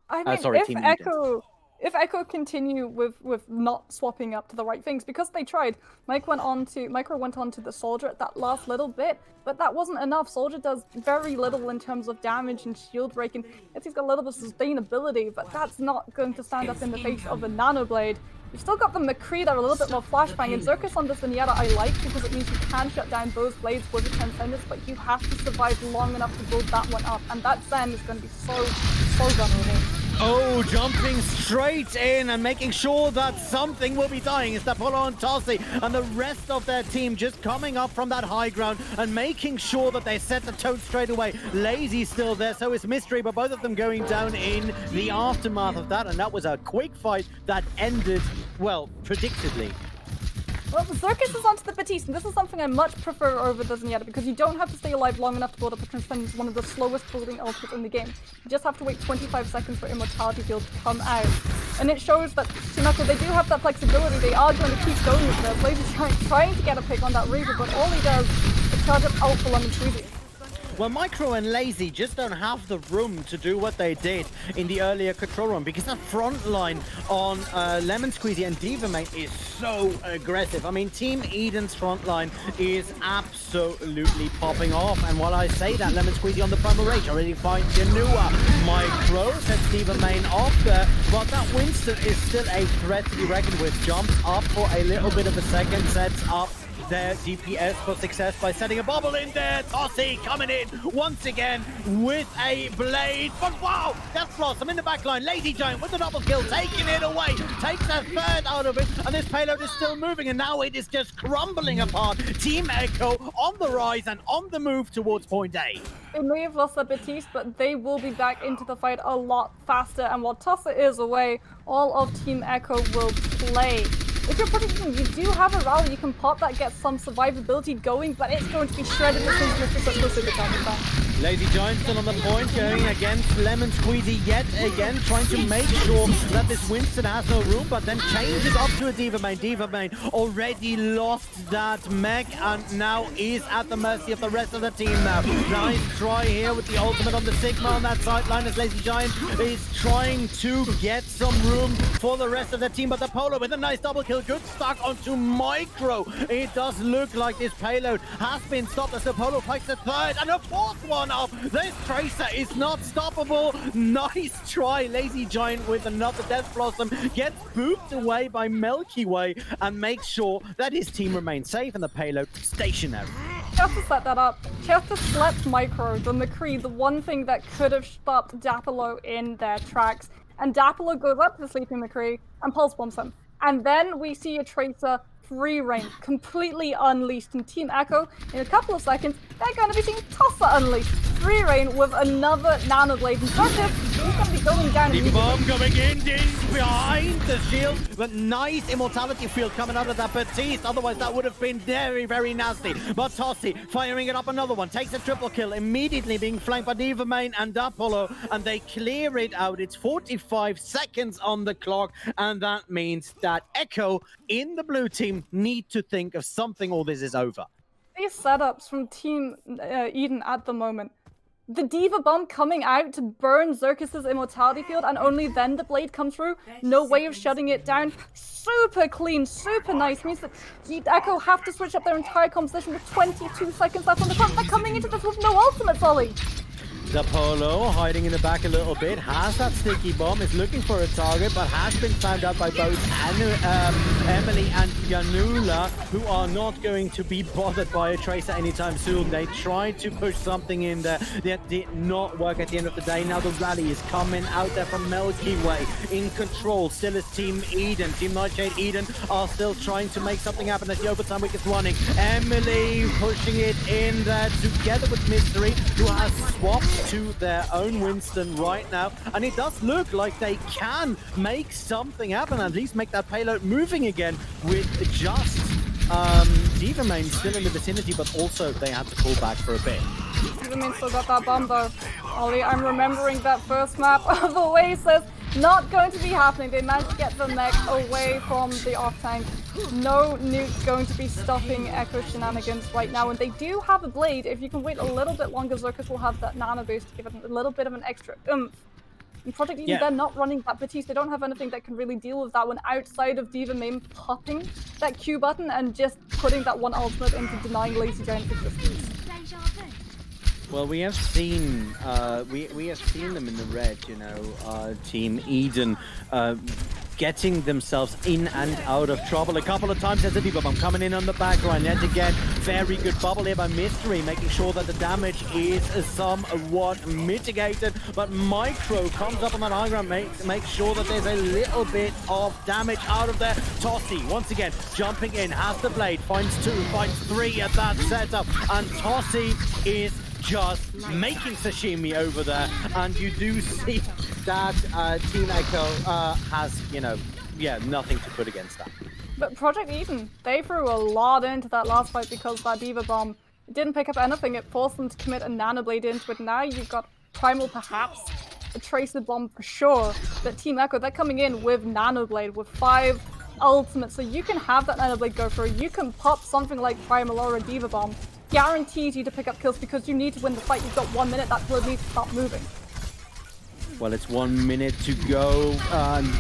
I mean, sorry, if Team Echo continue with not swapping up to the right things, because they tried. Micro went on to the Soldier at that last little bit, but that wasn't enough. Soldier does very little in terms of damage and shield breaking. Yes, he's got a little bit of sustainability, but that's not going to stand up in the face of a Nano Blade. You've still got the McCree that are a little bit more flashbang, and Zerkus on the Zenyatta I like because it means you can shut down those blades with the Transcendence, but you have to survive long enough to build that one up, and that Zen is going to be so vulnerable. Oh, jumping straight in and making sure that something will be dying. It's the Polo and Tossie and the rest of their team just coming up from that high ground and making sure that they set the tone straight away. Lazy's still there, so is Mystery, but both of them going down in the aftermath of that, and that was a quick fight that ended, well, predictably. Well, the Zerkus is onto the Batiste, and this is something I much prefer over the Zenyatta, because you don't have to stay alive long enough to build up a Transcendence, one of the slowest building ultimates in the game. You just have to wait 25 seconds for Immortality Field to come out. And it shows that Team Echo, they do have that flexibility. They are going to keep going with this. Lazy's trying to get a pick on that Reaver, but all he does is charge up ult for Lemon Squeezy. Well, Micro and Lazy just don't have the room to do what they did in the earlier control run, because that front line on Lemon Squeezy and Diva Main is so aggressive. I mean, Team Eden's front line is absolutely popping off. And while I say that, Lemon Squeezy on the Primal Rage already finds Yanua. Micro sets Diva Main off there, but that Winston is still a threat to be reckoned with. Jumps up for a little bit of a second, sets up their DPS for success by setting a bubble in there. Tossie coming in once again with a blade. But wow, that's lost. I'm in the back line. Lazy Giant with the double kill, taking it away. Takes a third out of it, and this payload is still moving, and now it is just crumbling apart. Team Echo on the rise and on the move towards point A. They may have lost their Batiste, but they will be back into the fight a lot faster, and while Tossie is away, all of Team Echo will play. If you're predicting, you do have a rally, you can pop that, get some survivability going, but it's going to be shredded as soon as Mr. puts the super target back. Lazy Giant still on the point, going against Lemon Squeezy yet again, trying to make sure that this Winston has no room, but then changes up to a Diva Main. Diva Main already lost that mech and now is at the mercy of the rest of the team now. Nice try here with the ultimate on the Sigma on that sideline as Lazy Giant is trying to get some room for the rest of the team, but the Polo with a nice double kill still good. Stuck onto Micro. It does look like this payload has been stopped as the Polo picks the third and a fourth one up. This Tracer is not stoppable. Nice try. Lazy Giant with another Death Blossom gets booped away by Milky Way and makes sure that his team remains safe and the payload stationary. Just to set that up, just to slept Micro, the McCree, the one thing that could have stopped Dapolo in their tracks. And Dapolo goes up to the sleeping McCree and pulse bombs him. And then we see a Tracer free reign, completely unleashed. And Team Echo, in a couple of seconds, they're going to be seeing Tosser unleashed. Free reign with another Nano Blade. And Circus, he's going to be going down. The bomb coming in behind the shield, but nice immortality field coming out of that Batiste. Otherwise, that would have been very, very nasty. But Tossi firing it up another one, takes a triple kill, immediately being flanked by Diva Main and Apollo, and they clear it out. It's 45 seconds on the clock, and that means that Echo in the blue team need to think of something or this is over. These setups from Team Eden at the moment. The Diva Bomb coming out to burn Xerxes' immortality field, and only then the blade comes through. No way of shutting it down. Super clean, super nice. Means that Echo have to switch up their entire composition with 22 seconds left on the clock. They're coming into this with no ultimate, Ollie. The Polo hiding in the back a little bit, has that sticky bomb, is looking for a target, but has been found out by both Emily and Yanula, who are not going to be bothered by a Tracer anytime soon. They tried to push something in there that did not work at the end of the day. Now the rally is coming out there from Milky Way. In control still is Team Eden. Team Nightshade Eden are still trying to make something happen as the overtime week is running. Emily pushing it in there together with Mystery, who has swapped to their own Winston right now, and it does look like they can make something happen, at least make that payload moving again with just Diva Main still in the vicinity, but also they had to pull back for a bit. Diva Main still got that bomb though. Ollie, I'm remembering that first map of Oasis. Not going to be happening. They managed to get the mech away from the off-tank. No nuke going to be stopping Echo shenanigans right now. And they do have a blade. If you can wait a little bit longer, Xerxes will have that nano boost to give it a little bit of an extra oomph. In Project Eden, they're not running that Batiste. They don't have anything that can really deal with that one outside of Diva Main popping that Q button and just putting that one ultimate into denying Lazy Giant's existence. Well, we have seen we have seen them in the red, you know, Team Eden getting themselves in and out of trouble a couple of times. There's a Diva Bomb coming in on the back line yet again. Very good bubble here by Mystery, making sure that the damage is somewhat mitigated. But Micro comes up on that high ground, makes sure that there's a little bit of damage out of there. Tossi, once again, jumping in, has the blade, finds two, finds three at that setup. And Tossi is just making sashimi over there, and you do see that Team Echo has, you know, nothing to put against that. But Project Eden, they threw a lot into that last fight because that Diva Bomb didn't pick up anything. It forced them to commit a Nano Blade into it. Now you've got Primal perhaps, a Tracer Bomb for sure, but Team Echo, they're coming in with Nano Blade, with 5 ultimates, so you can have that Nano Blade go through. You can pop something like Primal or a Diva Bomb. Guarantees you to pick up kills because you need to win the fight. You've got 1 minute, that blood needs to stop moving. Well, it's 1 minute to go.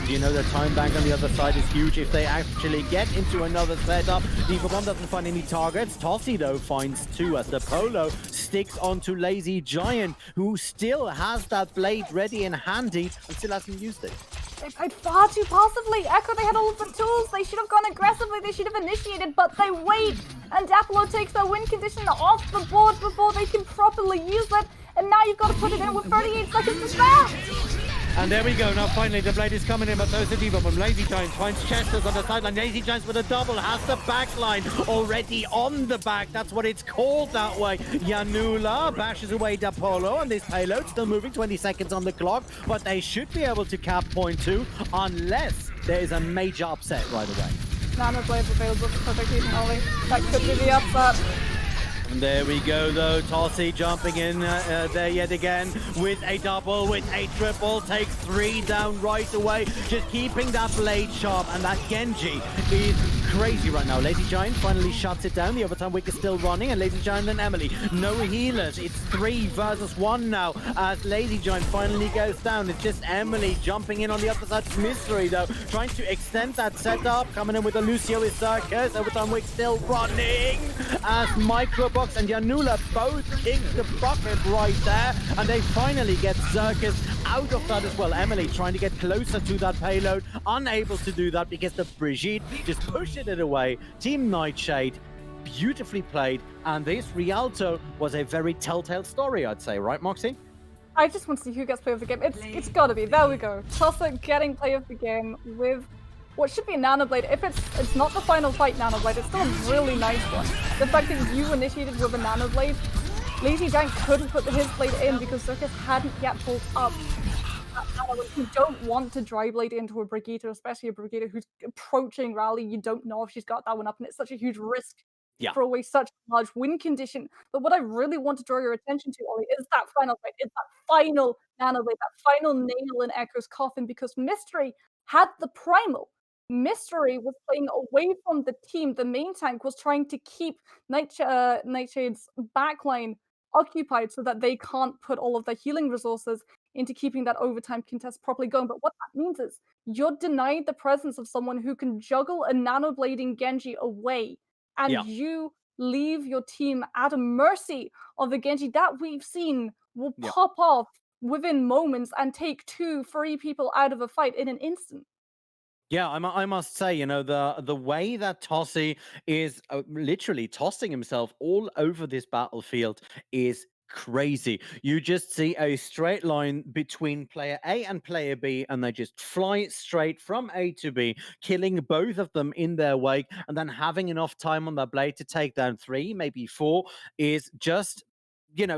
You know, the time bank on the other side is huge. If they actually get into another setup, Diva Bomb doesn't find any targets. Tossi, though, finds 2 as the Polo sticks onto Lazy Giant, who still has that blade ready and handy and still hasn't used it. They played far too passively. Echo, they had all of the tools. They should have gone aggressively. They should have initiated, but they wait. And Dapolo takes their win condition off the board before they can properly use it. And now you've got to put it in with 38 seconds to spare. And there we go. Now finally the blade is coming in, but there's the Diva Bomb. Lazy Giants finds Chester's on the sideline. Lazy Giants with a double has the back line already on the back. That's what it's called that way. Yanula bashes away Dapolo, and this payload still moving, 20 seconds on the clock, but they should be able to cap point 2 unless there is a major upset right away. Nano Blade available for Project Eden only. That could be the upset. And there we go, though. Tossi jumping in there yet again with a double, with a triple. Takes 3 down right away. Just keeping that blade sharp. And that Genji is crazy right now. Lazy Giant finally shuts it down. The overtime wick is still running. And Lazy Giant and Emily, no healers. It's 3 versus 1 now. As Lazy Giant finally goes down. It's just Emily jumping in on the other side. Mystery, though, trying to extend that setup. Coming in with a Lucio with Circus. Overtime wick still running. As Microbox and Janula both kick the bucket right there, and they finally get Circus out of that as well. Emily trying to get closer to that payload, unable to do that because the Brigitte just pushed it away. Team Nightshade, beautifully played, and this Rialto was a very telltale story, I'd say, right, Moxie? I just want to see who gets play of the game. It's gotta be. There we go. Tussa getting play of the game with what should be a Nanoblade. If it's not the final fight Nanoblade, it's still a really nice one. The fact that you initiated with a Nanoblade, Lazy Giant couldn't put his blade in because Circus hadn't yet pulled up that Nanoblade. You don't want to dry blade into a Brigitte, especially a Brigitte who's approaching rally. You don't know if she's got that one up, and it's such a huge risk Yeah. throw away such a large win condition. But what I really want to draw your attention to, Ollie, is that final fight. It's that final Nanoblade, that final nail in Echo's coffin, because Mystery had the primal. Mystery was playing away from the team. The main tank was trying to keep Nightshade's backline occupied so that they can't put all of their healing resources into keeping that overtime contest properly going. But what that means is you're denied the presence of someone who can juggle a nanoblading Genji away, and Yeah. you leave your team at a mercy of a Genji that we've seen will Yeah. pop off within moments and take 2, 3 people out of a fight in an instant. Yeah, I must say, the way that Tossi is literally tossing himself all over this battlefield is crazy. You just see a straight line between player A and player B, and they just fly straight from A to B, killing both of them in their wake, and then having enough time on their blade to take down 3, maybe 4, is just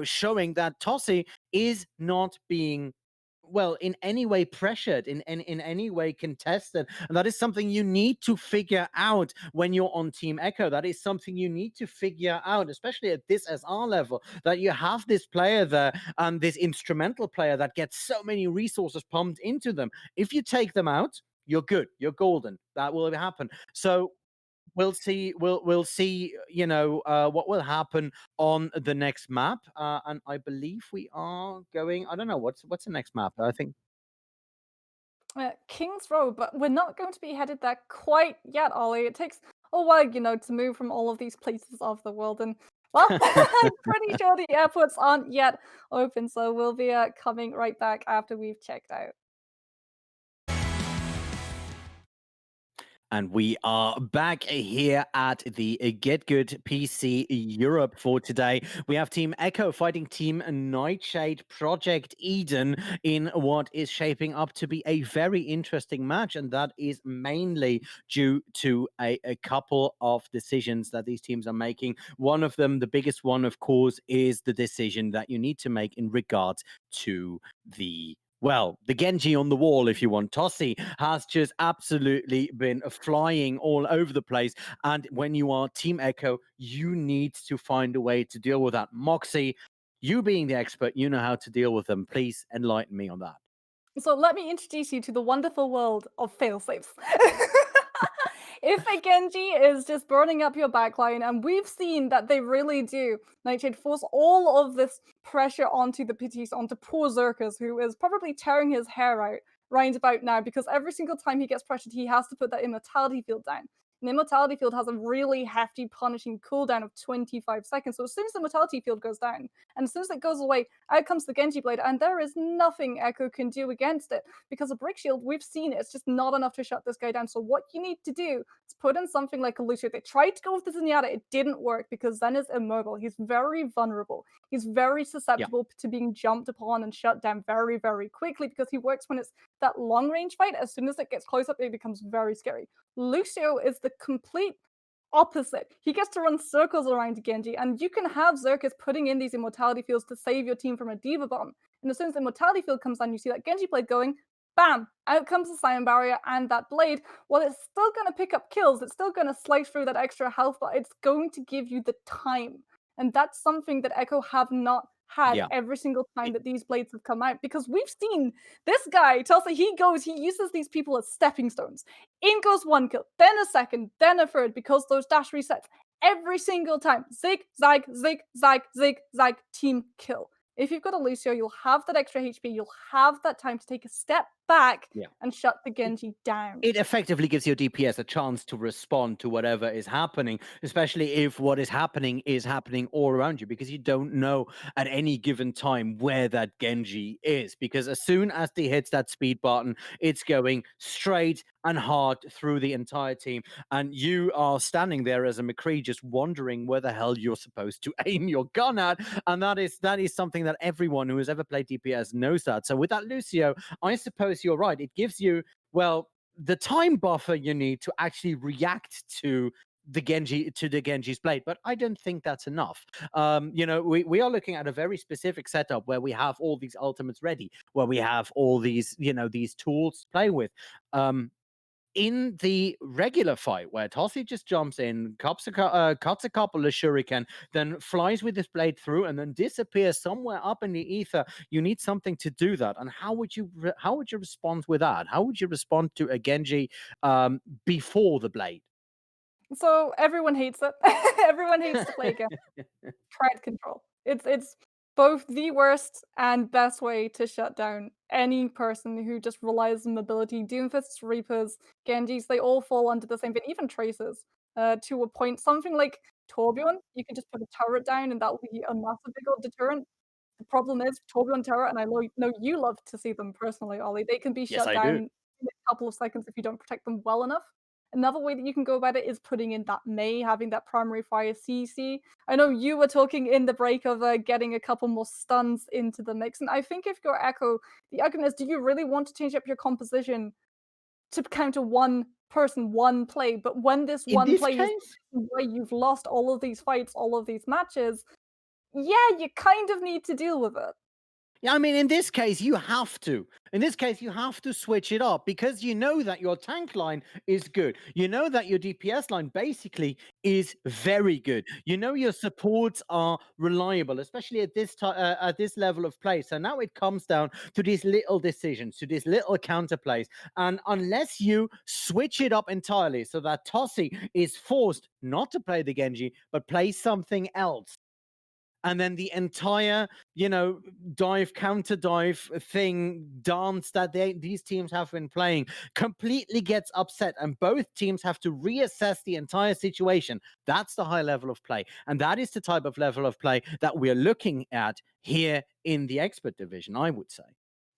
showing that Tossi is not being in any way pressured, in any way contested. And that is something you need to figure out when you're on Team Echo. That is something you need to figure out, especially at this SR level, that you have this player there and this instrumental player that gets so many resources pumped into them. If you take them out, you're good, you're golden. That will happen. So we'll see. We'll see. What will happen on the next map. And I believe we are going. I don't know what's the next map. I think. King's Row, but we're not going to be headed there quite yet, Ollie. It takes a while, to move from all of these places of the world, and well, I'm pretty sure the airports aren't yet open, so we'll be coming right back after we've checked out. And we are back here at the GitGud PC Europe for today. We have Team Echo fighting Team Nightshade Project Eden in what is shaping up to be a very interesting match. And that is mainly due to a couple of decisions that these teams are making. One of them, the biggest one, of course, is the decision that you need to make in regards to the Genji on the wall, if you want. Tossi has just absolutely been flying all over the place. And when you are Team Echo, you need to find a way to deal with that. Moxie, you being the expert, you know how to deal with them. Please enlighten me on that. So let me introduce you to the wonderful world of failsafes. If a Genji is just burning up your backline, and we've seen that they really do, Nightshade force all of this pressure onto the pities, onto poor Zerkas, who is probably tearing his hair out right about now, because every single time he gets pressured, he has to put that immortality field down. And the immortality field has a really hefty punishing cooldown of 25 seconds. So as soon as the immortality field goes down, and as soon as it goes away, out comes the Genji Blade, and there is nothing Echo can do against it. Because a Brick Shield, we've seen it, it's just not enough to shut this guy down. So what you need to do is put in something like a Lucio. They tried to go with the Zenyatta, it didn't work because Zen is immobile. He's very vulnerable. He's very Yeah. susceptible to being jumped upon and shut down very, very quickly, because he works when it's that long range fight. As soon as it gets close up, it becomes very scary. Lucio is the complete opposite. He gets to run circles around Genji, and you can have Zerkus putting in these immortality fields to save your team from a diva bomb. And as soon as the immortality field comes down, you see that Genji blade going, bam! Out comes the Silent Barrier, and that blade, well, it's still going to pick up kills, it's still going to slice through that extra health, but it's going to give you the time. And that's something that Echo have not had Yeah. every single time It that these blades have come out, because we've seen this guy tells that he uses these people as stepping stones. In goes one kill, then a second, then a third, because those dash resets every single time. Zig, zag, zig, zag, zig, zag, team kill. If you've got a Lucio, you'll have that extra HP, you'll have that time to take a step back yeah. and shut the It Genji down. it effectively gives your DPS a chance to respond to whatever is happening, especially if what is happening all around you, because you don't know at any given time where that Genji is. Because as soon as he hits that speed button, it's going straight and hard through the entire team. And you are standing there as a McCree just wondering where the hell you're supposed to aim your gun at. And that is something that everyone who has ever played DPS knows that. So with that Lucio, I suppose you're right. It gives you, well, the time buffer you need to actually react to the Genji's blade, but I don't think that's enough. We are looking at a very specific setup where we have all these ultimates ready, where we have all these these tools to play with. Um, in the regular fight, where Tossie just jumps in, cuts a couple of shuriken, then flies with his blade through, and then disappears somewhere up in the ether, you need something to do that. And how would you respond with that? How would you respond to a Genji before the blade? So everyone hates it. Everyone hates to play again. Crowd control. It's both the worst and best way to shut down any person who just relies on mobility. Doomfists, Reapers, Genjis, they all fall under the same thing, even Tracers, to a point. Something like Torbjorn, you can just put a turret down and that will be a massive big old deterrent. The problem is Torbjorn turret, and I know you love to see them personally, Ollie, they can be Yes, shut I down do. in a couple of seconds if you don't protect them well enough. Another way that you can go about it is putting in that Mei, having that primary fire CC. I know you were talking in the break of getting a couple more stuns into the mix, and I think if you're Echo, the argument is, do you really want to change up your composition to counter one person, one play? But when this In one this play is case, the reason why you've lost all of these fights, all of these matches, yeah, you kind of need to deal with it. yeah, I mean, in this case, you have to. In this case, you have to switch it up because you know that your tank line is good. You know that your DPS line basically is very good. You know your supports are reliable, especially at this level of play. So now it comes down to these little decisions, to these little counterplays, and unless you switch it up entirely, so that Tossie is forced not to play the Genji but play something else, and then the entire dive counter dive thing dance that these teams have been playing completely gets upset, and both teams have to reassess the entire situation. That's the high level of play, and that is the type of level of play that we're looking at here in the expert division, I would say.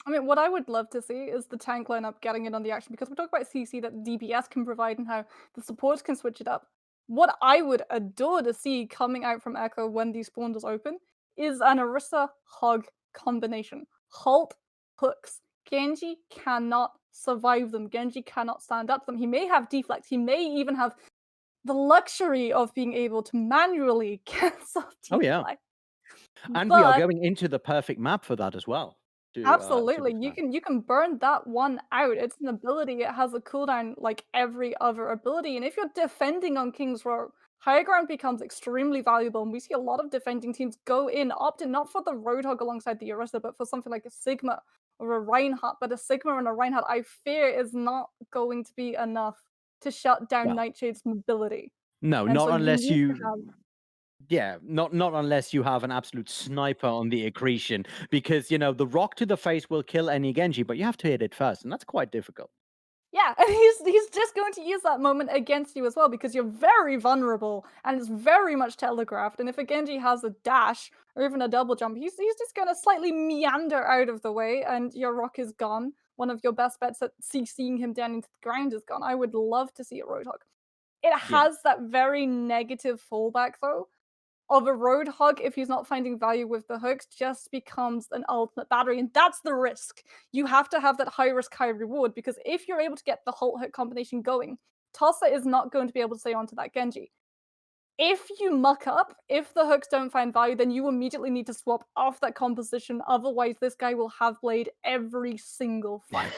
I mean, what I would love to see is the tank lineup getting in on the action, because we talk about CC that DPS can provide and how the supports can switch it up. What I would adore to see coming out from Echo when these spawn doors open is an Orisa Hog combination. Halt hooks. Genji cannot survive them. Genji cannot stand up to them. He may have deflect. He may even have the luxury of being able to manually cancel Oh yeah, deflect. and we are But going into the perfect map for that as well, to be absolutely, fair. you can burn that one out. It's an ability, it has a cooldown like every other ability, and if you're defending on King's Row, higher ground becomes extremely valuable, and we see a lot of defending teams go in, opt in not for the Roadhog alongside the Orisa, but for something like a Sigma or a Reinhardt, but a Sigma and a Reinhardt, I fear, is not going to be enough to shut down Well, Nightshade's mobility, no, and so not you unless need to you have. Yeah, not unless you have an absolute sniper on the accretion, because the rock to the face will kill any Genji, but you have to hit it first, and that's quite difficult. Yeah, and he's just going to use that moment against you as well, because you're very vulnerable and it's very much telegraphed. And if a Genji has a dash or even a double jump, he's just gonna slightly meander out of the way and your rock is gone. One of your best bets at CCing him down into the ground is gone. I would love to see a Roadhog. It Yeah. has that very negative fallback though, of a Roadhog, if he's not finding value with the hooks, just becomes an ultimate battery, and that's the risk. You have to have that high risk, high reward, because if you're able to get the Halt hook combination going, Tossa is not going to be able to stay onto that Genji. If you muck up, if the hooks don't find value, then you immediately need to swap off that composition. Otherwise, this guy will have played every single fight.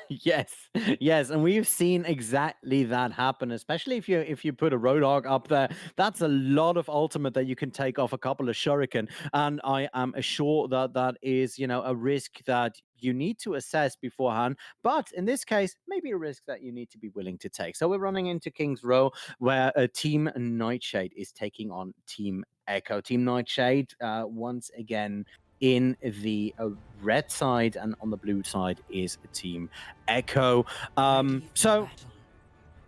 Yes, yes, and we've seen exactly that happen, especially if you put a Roadhog up there. That's a lot of ultimate that you can take off a couple of shuriken, and I am sure that that is, a risk that you need to assess beforehand. But in this case, maybe a risk that you need to be willing to take. So we're running into King's Row, where Team Nightshade is taking on Team Echo. Team Nightshade, once again, in the red side, and on the blue side is Team Echo. So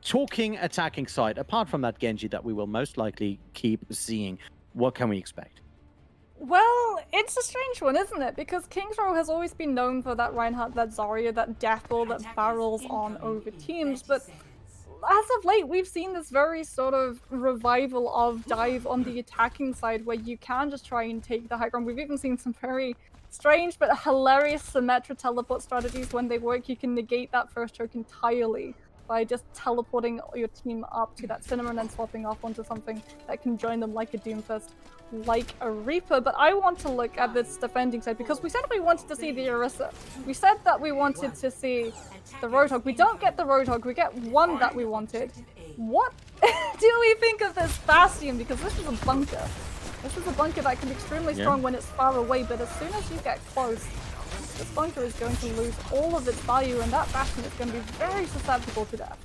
talking attacking side, apart from that Genji that we will most likely keep seeing, what can we expect? Well, it's a strange one, isn't it? Because King's Row has always been known for that Reinhardt, that Zarya, that death ball that barrels on over teams, but as of late, we've seen this very sort of revival of dive on the attacking side where you can just try and take the high ground. We've even seen some very strange but hilarious Symmetra teleport strategies. When they work, you can negate that first choke entirely by just teleporting your team up to that cinema and then swapping off onto something that can join them like a Doomfist, like a Reaper. But I want to look at this defending side because we said we wanted to see the Orisa. We said that we wanted to see the Roadhog. We don't get the Roadhog, we get one that we wanted. What do we think of this Bastion? Because this is a bunker. This is a bunker that can be extremely strong when it's far away, but as soon as you get close, this bunker is going to lose all of its value, and that Bastion is going to be very susceptible to death.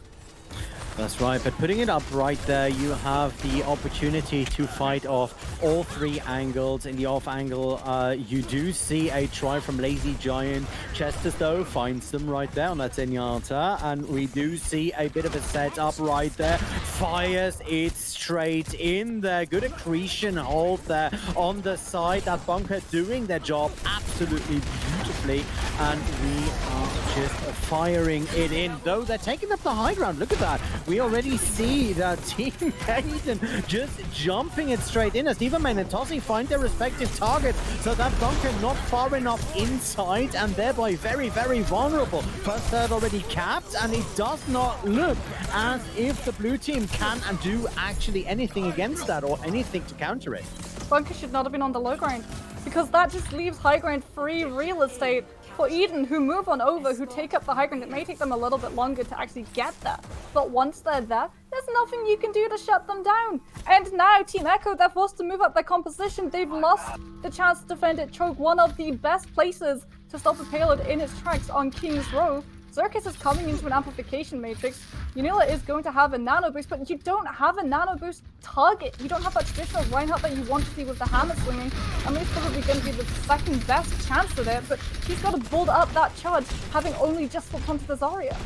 That's right, but putting it up right there, you have the opportunity to fight off all three angles. In the off angle, you do see a try from Lazy Giant. Chester, though, finds them right there on that Zenyatta, and we do see a bit of a setup right there. Fires it straight in there. Good accretion hold there on the side. That bunker doing their job absolutely beautifully, and we are just firing it in. Though they're taking up the high ground. Look at that. We already see that Team Hayden just jumping it straight in as Divaman and Tossie find their respective targets. So that bunker not far enough inside and thereby very, very vulnerable. First third already capped, and it does not look as if the blue team can and do actually anything against that or anything to counter it. Bunker should not have been on the low ground because that just leaves high ground free real estate for Eden, who move on over, who take up the high ground. It may take them a little bit longer to actually get there, but once they're there, there's nothing you can do to shut them down. And now Team Echo, they're forced to move up their composition. They've lost the chance to defend it choke, one of the best places to stop a payload in its tracks on King's Row. Xerxes is coming into an amplification matrix. Unila is going to have a nano boost, but you don't have a nano boost target. You don't have that traditional Reinhardt that you want to see with the hammer swinging. I mean, it's probably going to be the second best chance at it, but she's got to build up that charge, having only just swapped onto the Zarya.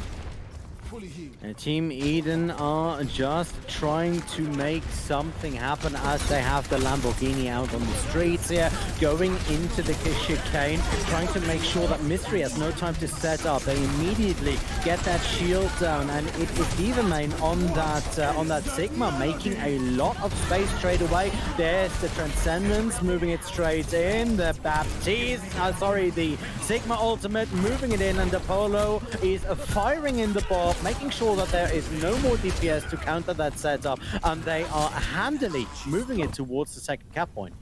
Team Eden are just trying to make something happen as they have the Lamborghini out on the streets here, going into the chicane, trying to make sure that Mystery has no time to set up. They immediately get that shield down, and it is Divaman on that Sigma, making a lot of space straight away. There's the Transcendence, moving it straight in. The Baptiste, the Sigma ultimate, moving it in, and the Polo is firing in the bomb, making sure that there is no more DPS to counter that setup, and they are handily moving it towards the second cap point.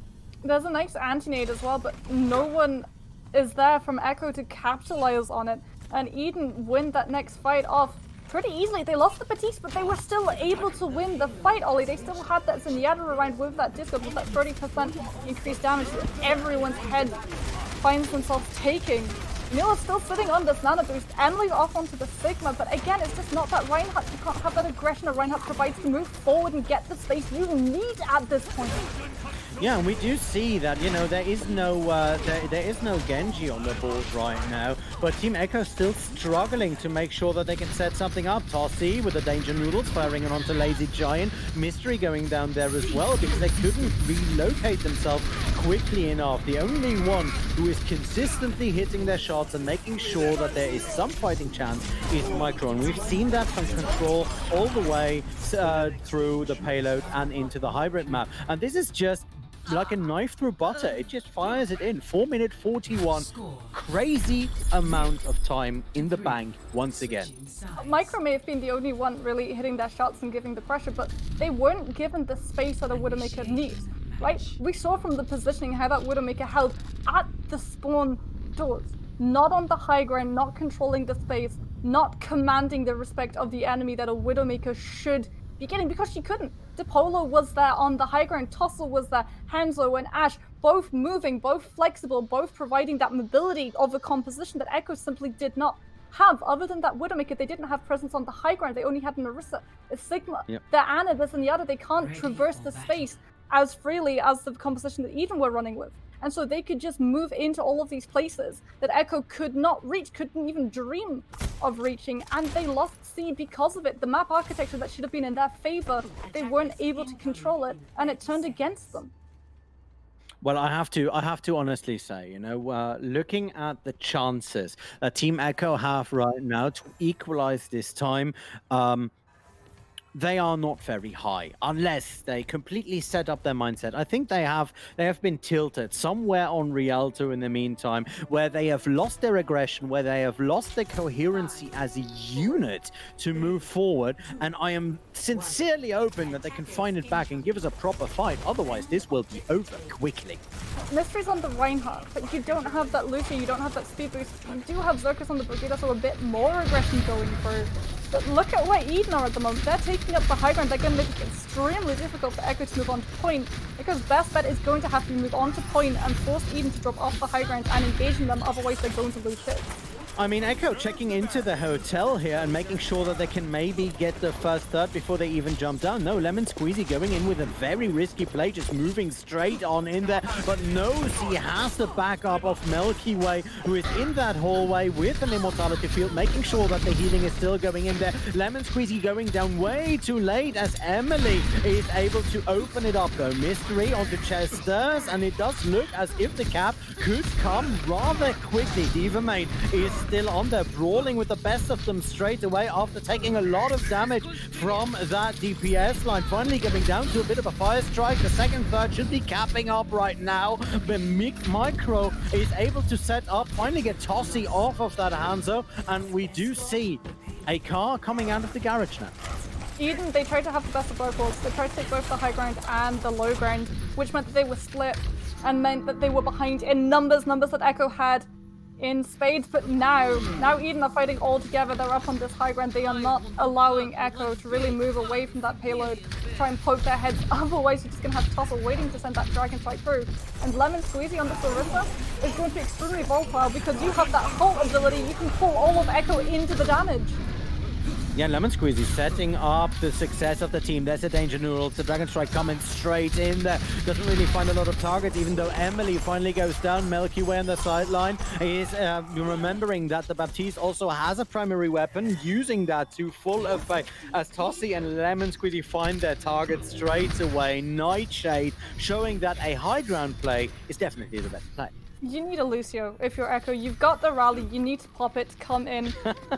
There's a nice anti-nade as well, but no one is there from Echo to capitalize on it, and Eden win that next fight off pretty easily. They lost the Batiste, but they were still able to win the fight, Ollie. They still had that Zenyatta around with that Discord, with that 30% increased damage that everyone's head finds themselves taking. Nila's still sitting on this nano boost. Emily's off onto the Sigma, but again, it's just not that Reinhardt. You can't have that aggression that Reinhardt provides to move forward and get the space you need at this point. Yeah, and we do see that, there is no Genji on the board right now, but Team Echo still struggling to make sure that they can set something up. Tossie with the Danger Noodles firing it onto Lazy Giant. Mystery going down there as well because they couldn't relocate themselves quickly enough. The only one who is consistently hitting their shots and making sure that there is some fighting chance is Micro, and we've seen that from Control all the way through the payload and into the hybrid map. And this is just like a knife through butter. It just fires it in. 4-minute 41. Crazy amount of time in the bank once again. Micro may have been the only one really hitting their shots and giving the pressure, but they weren't given the space that a Widowmaker needs, right? We saw from the positioning how that Widowmaker held at the spawn doors, not on the high ground, not controlling the space, not commanding the respect of the enemy that a Widowmaker should be getting, because she couldn't. DePolo was there on the high ground, Tossel was there, Hanzo and Ash, both moving, both flexible, both providing that mobility of a composition that Echo simply did not have. Other than that Widowmaker, they didn't have presence on the high ground. They only had Narissa, a Sigma, the Ana, this and the other. They can't traverse the space as freely as the composition that Eden were running with. And so they could just move into all of these places that Echo could not reach, couldn't even dream of reaching, and they lost C because of it. The map architecture that should have been in their favor, they weren't able to control it, and it turned against them. Well, I have to honestly say, you know, looking at the chances that Team Echo have right now to equalize this time, they are not very high unless they completely set up their mindset. I think they have been tilted somewhere on Rialto in the meantime, where they have lost their aggression, where they have lost their coherency as a unit to move forward. And I am sincerely hoping that they can find it back and give us a proper fight. Otherwise, this will be over quickly. Mystery's on the Reinhardt, but you don't have that Lucio, you don't have that speed boost. You do have Zerkus on the Brigida, so a bit more aggression going through. But look at where Eden are at the moment. They're taking up the high ground. They're going to make it extremely difficult for Echo to move on to point, because best bet is going to have to move on to point and force Eden to drop off the high ground and engaging them, otherwise they're going to lose hits. I mean, Echo checking into the hotel here and making sure that they can maybe get the first third before they even jump down. No, Lemon Squeezy going in with a very risky play, just moving straight on in there. But knows he has the backup of Milky Way, who is in that hallway with an Immortality Field, making sure that the healing is still going in there. Lemon Squeezy going down way too late as Emily is able to open it up, though. Mystery onto Chester's, and it does look as if the cap could come rather quickly. Diva Main is still on there, brawling with the best of them straight away after taking a lot of damage from that DPS line. Finally getting down to a bit of a fire strike. The second third should be capping up right now, but Micro is able to set up, finally get Tossie off of that Hanzo, and we do see a car coming out of the garage now. Eden, they tried to have the best of both worlds. They tried to take both the high ground and the low ground, which meant that they were split and meant that they were behind in numbers that Echo had in spades. But now Eden are fighting all together. They're up on this high ground. They are not allowing Echo to really move away from that payload to try and poke their heads. Otherwise, you're just going to have Tossel waiting to send that Dragonflight through. And Lemon Squeezy on this Larissa is going to be extremely volatile, because you have that whole ability. You can pull all of Echo into the damage. Yeah, Lemon Squeezy setting up the success of the team. There's a danger neural. The Dragon Strike coming straight in there. Doesn't really find a lot of targets, even though Emily finally goes down. Milky Way on the sideline is remembering that the Baptiste also has a primary weapon, using that to full effect as Tossie and Lemon Squeezy find their target straight away. Nightshade showing that a high ground play is definitely the best play. You need a Lucio if you're Echo. You've got the rally, you need to pop it, come in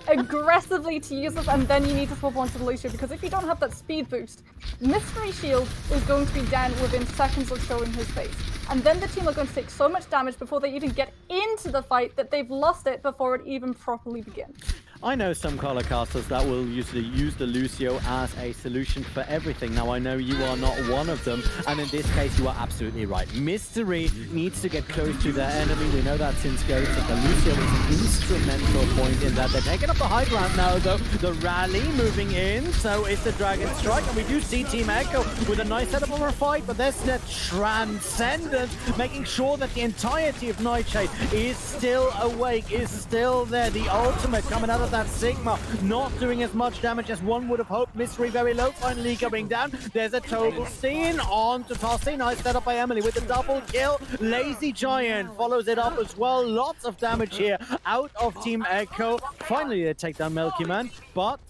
aggressively to use this, and then you need to swap onto the Lucio, because if you don't have that speed boost, Mystery Shield is going to be down within seconds of showing his face. And then the team are going to take so much damage before they even get into the fight that they've lost it before it even properly begins. I know some color casters that will usually use the Lucio as a solution for everything. Now, I know you are not one of them, and in this case, you are absolutely right. Mystery needs to get close to their enemy. We know that since Ghost, that the Lucio is an instrumental point in that. They're taking up the high ground now, though. The rally moving in, so it's the Dragon Strike, and we do see Team Echo with a nice setup of a fight, but there's the Transcendence, making sure that the entirety of Nightshade is still awake, is still there. The ultimate coming out of that Sigma, not doing as much damage as one would have hoped. Mystery very low, finally going down. There's a Tobelstein on to Tossie. Nice setup by Emily with the double kill. Lazy Giant follows it up as well. Lots of damage here out of Team Echo. Finally, they take down Milky Man, but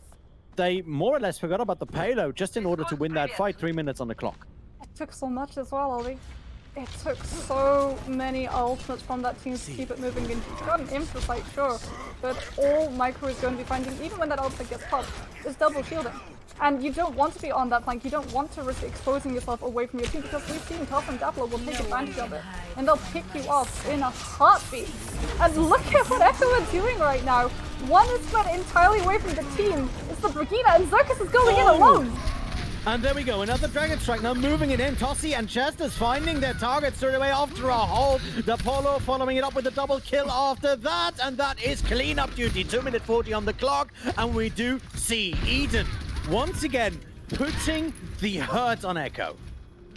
they more or less forgot about the payload just in order to win that fight. 3 minutes on the clock. It took so much as well, Ollie. It took so many ultimates from that team to keep it moving. And you've got an Infrasight, sure, but all Micro is going to be finding, even when that ultimate gets popped, is double shielding. And you don't want to be on that flank. You don't want to risk exposing yourself away from your team because we've seen Tough and Dappler will take advantage of it. And they'll pick you off in a heartbeat. And look at what Echo are doing right now. One is spread entirely away from the team. It's the Brigida, and Zerkus is going in alone. And there we go, another Dragon Strike now moving it in. Tossie and Chester's finding their targets straight away after a hold. The Polo following it up with a double kill after that, and that is cleanup duty. 2 minute 40 on the clock, and we do see Eden once again putting the hurt on Echo.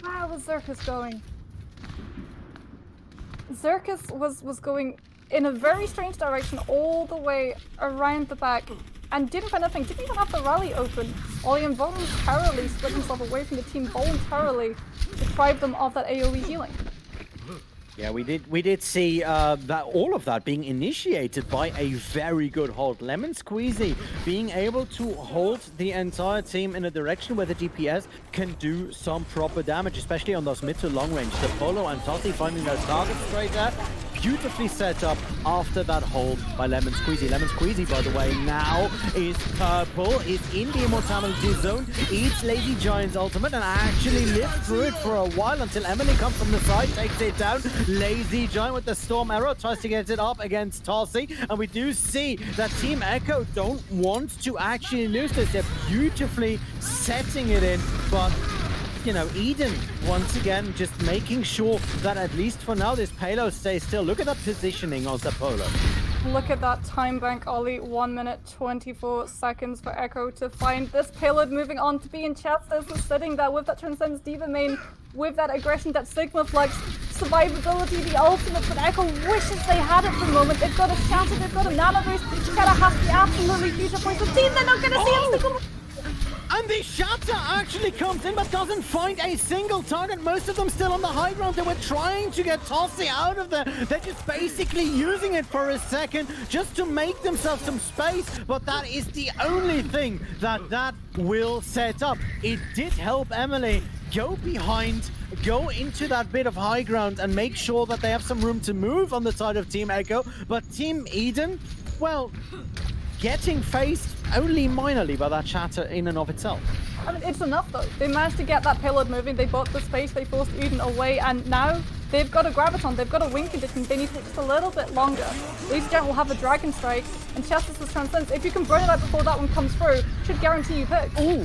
Where was Zerkus going? Zerkus was going in a very strange direction all the way around the back and didn't find nothing, didn't even have the rally open. Ollie involuntarily split himself away from the team, voluntarily deprived them of that AoE healing. Yeah, we did see that all of that being initiated by a very good hold. Lemon Squeezy being able to hold the entire team in a direction where the DPS can do some proper damage, especially on those mid to long range. The Polo and Tossie finding those targets straight there. Beautifully set up after that hold by Lemon Squeezy. Lemon Squeezy, by the way, now is purple, is in the immortality zone, eats Lazy Giant's ultimate, and actually lives through it for a while until Emily comes from the side, takes it down. Lazy Giant with the Storm Arrow tries to get it up against Tossie, and we do see that Team Echo don't want to actually lose this. They're beautifully setting it in, but you know, Eden, once again, just making sure that at least for now this payload stays still. Look at that positioning of the Polo. Look at that time bank, Ollie. 1 minute 24 seconds for Echo to find this payload, moving on to be in Chester's sitting there with that Transcends Diva main, with that aggression, that Sigma Flux, survivability, the ultimate, but Echo wishes they had it for the moment. They've got a Shatter, they've got a Nano Boost. Shatter has to be absolutely future points. The team, they're not going to see him. And the Shatter actually comes in but doesn't find a single target. Most of them still on the high ground. They were trying to get Tossie out of there. They're just basically using it for a second just to make themselves some space. But that is the only thing that will set up. It did help Emily go behind, go into that bit of high ground and make sure that they have some room to move on the side of Team Echo. But Team Eden, well, getting faced only minorly by that Shatter in and of itself. I mean, it's enough though. They managed to get that payload moving, they bought the space, they forced Eden away, and now they've got a Graviton, they've got a win condition, they need to take just a little bit longer. Lazy Giant will have a Dragon Strike, and Chester's Transcends. If you can burn it out before that one comes through, should guarantee you picks. Ooh.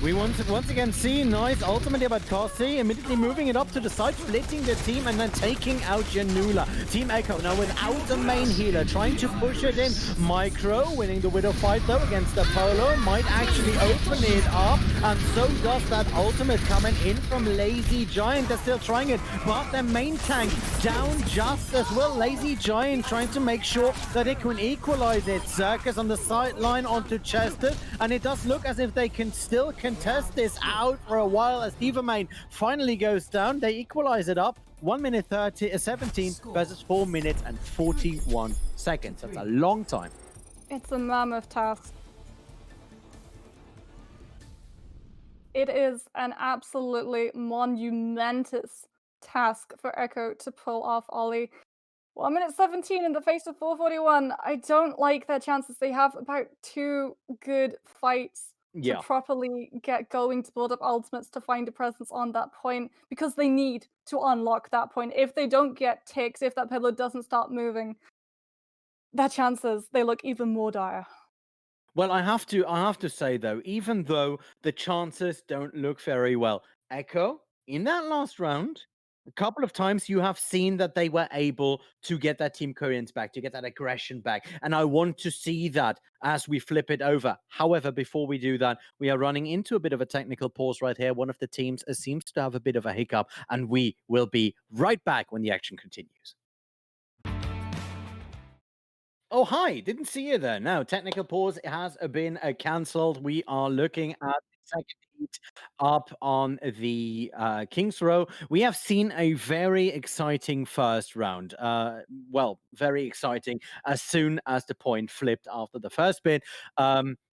We want to once again see nice ultimate about Tossie, immediately moving it up to the side, splitting the team and then taking out Janula. Team Echo now without the main healer, trying to push it in. Micro winning the Widow fight though against the Polo, might actually open it up, and so does that ultimate coming in from Lazy Giant. They're still trying it, but their main tank down just as well. Lazy Giant trying to make sure that it can equalize it. Circus on the sideline onto Chester, and it does look as if they can still contest this out for a while as Diva Main finally goes down. They equalize it up. 1 minute 17 versus 4 minutes and 41 seconds. That's a long time. It's a mammoth task. It is an absolutely monumentous task for Echo to pull off, Ollie. 1 minute 17 in the face of 441. I don't like their chances. They have about 2 good fights to properly get going, to build up ultimates, to find a presence on that point, because they need to unlock that point. If they don't get ticks, if that payload doesn't start moving, their chances, they look even more dire. Well, I have to say though, even though the chances don't look very well, Echo in that last round, a couple of times you have seen that they were able to get that team coherence back, to get that aggression back, and I want to see that as we flip it over. However, before we do that, we are running into a bit of a technical pause right here. One of the teams seems to have a bit of a hiccup, and we will be right back when the action continues. Oh, hi. Didn't see you there. No, technical pause has been cancelled. We are looking at the second heat up on the King's Row. We have seen a very exciting first round. Well, very exciting as soon as the point flipped after the first bit.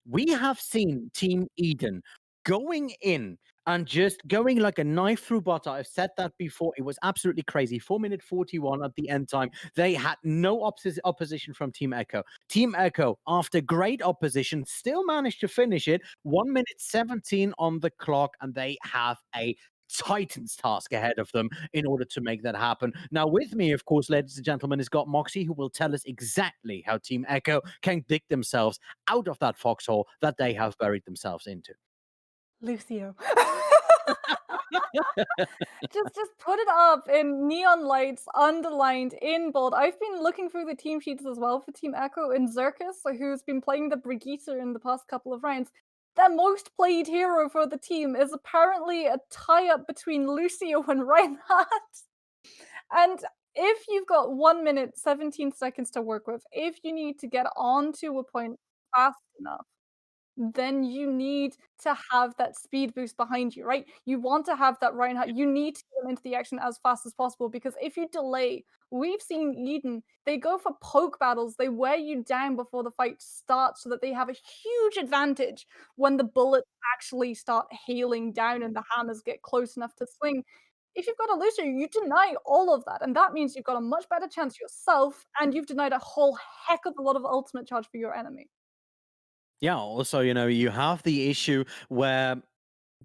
We have seen Team Eden going in and just going like a knife through butter. I've said that before. It was absolutely crazy. 4-minute 41 at the end time. They had no opposition from Team Echo. Team Echo, after great opposition, still managed to finish it. 1 minute 17 on the clock, and they have a Titan's task ahead of them in order to make that happen. Now, with me, of course, ladies and gentlemen, is got Moxie, who will tell us exactly how Team Echo can dig themselves out of that foxhole that they have buried themselves into. Lucio. Just put it up in neon lights, underlined in bold. I've been looking through the team sheets as well for Team Echo, and Xerxes, who's been playing the Brigitte in the past couple of rounds. Their most played hero for the team is apparently a tie-up between Lucio and Reinhardt. And if you've got 1 minute, 17 seconds to work with, if you need to get onto a point fast enough, then you need to have that speed boost behind you, right? You want to have that Reinhardt. You need to get into the action as fast as possible because if you delay, we've seen Eden, they go for poke battles. They wear you down before the fight starts so that they have a huge advantage when the bullets actually start hailing down and the hammers get close enough to swing. If you've got a Lucio, you deny all of that, and that means you've got a much better chance yourself, and you've denied a whole heck of a lot of ultimate charge for your enemy. Yeah, also, you have the issue where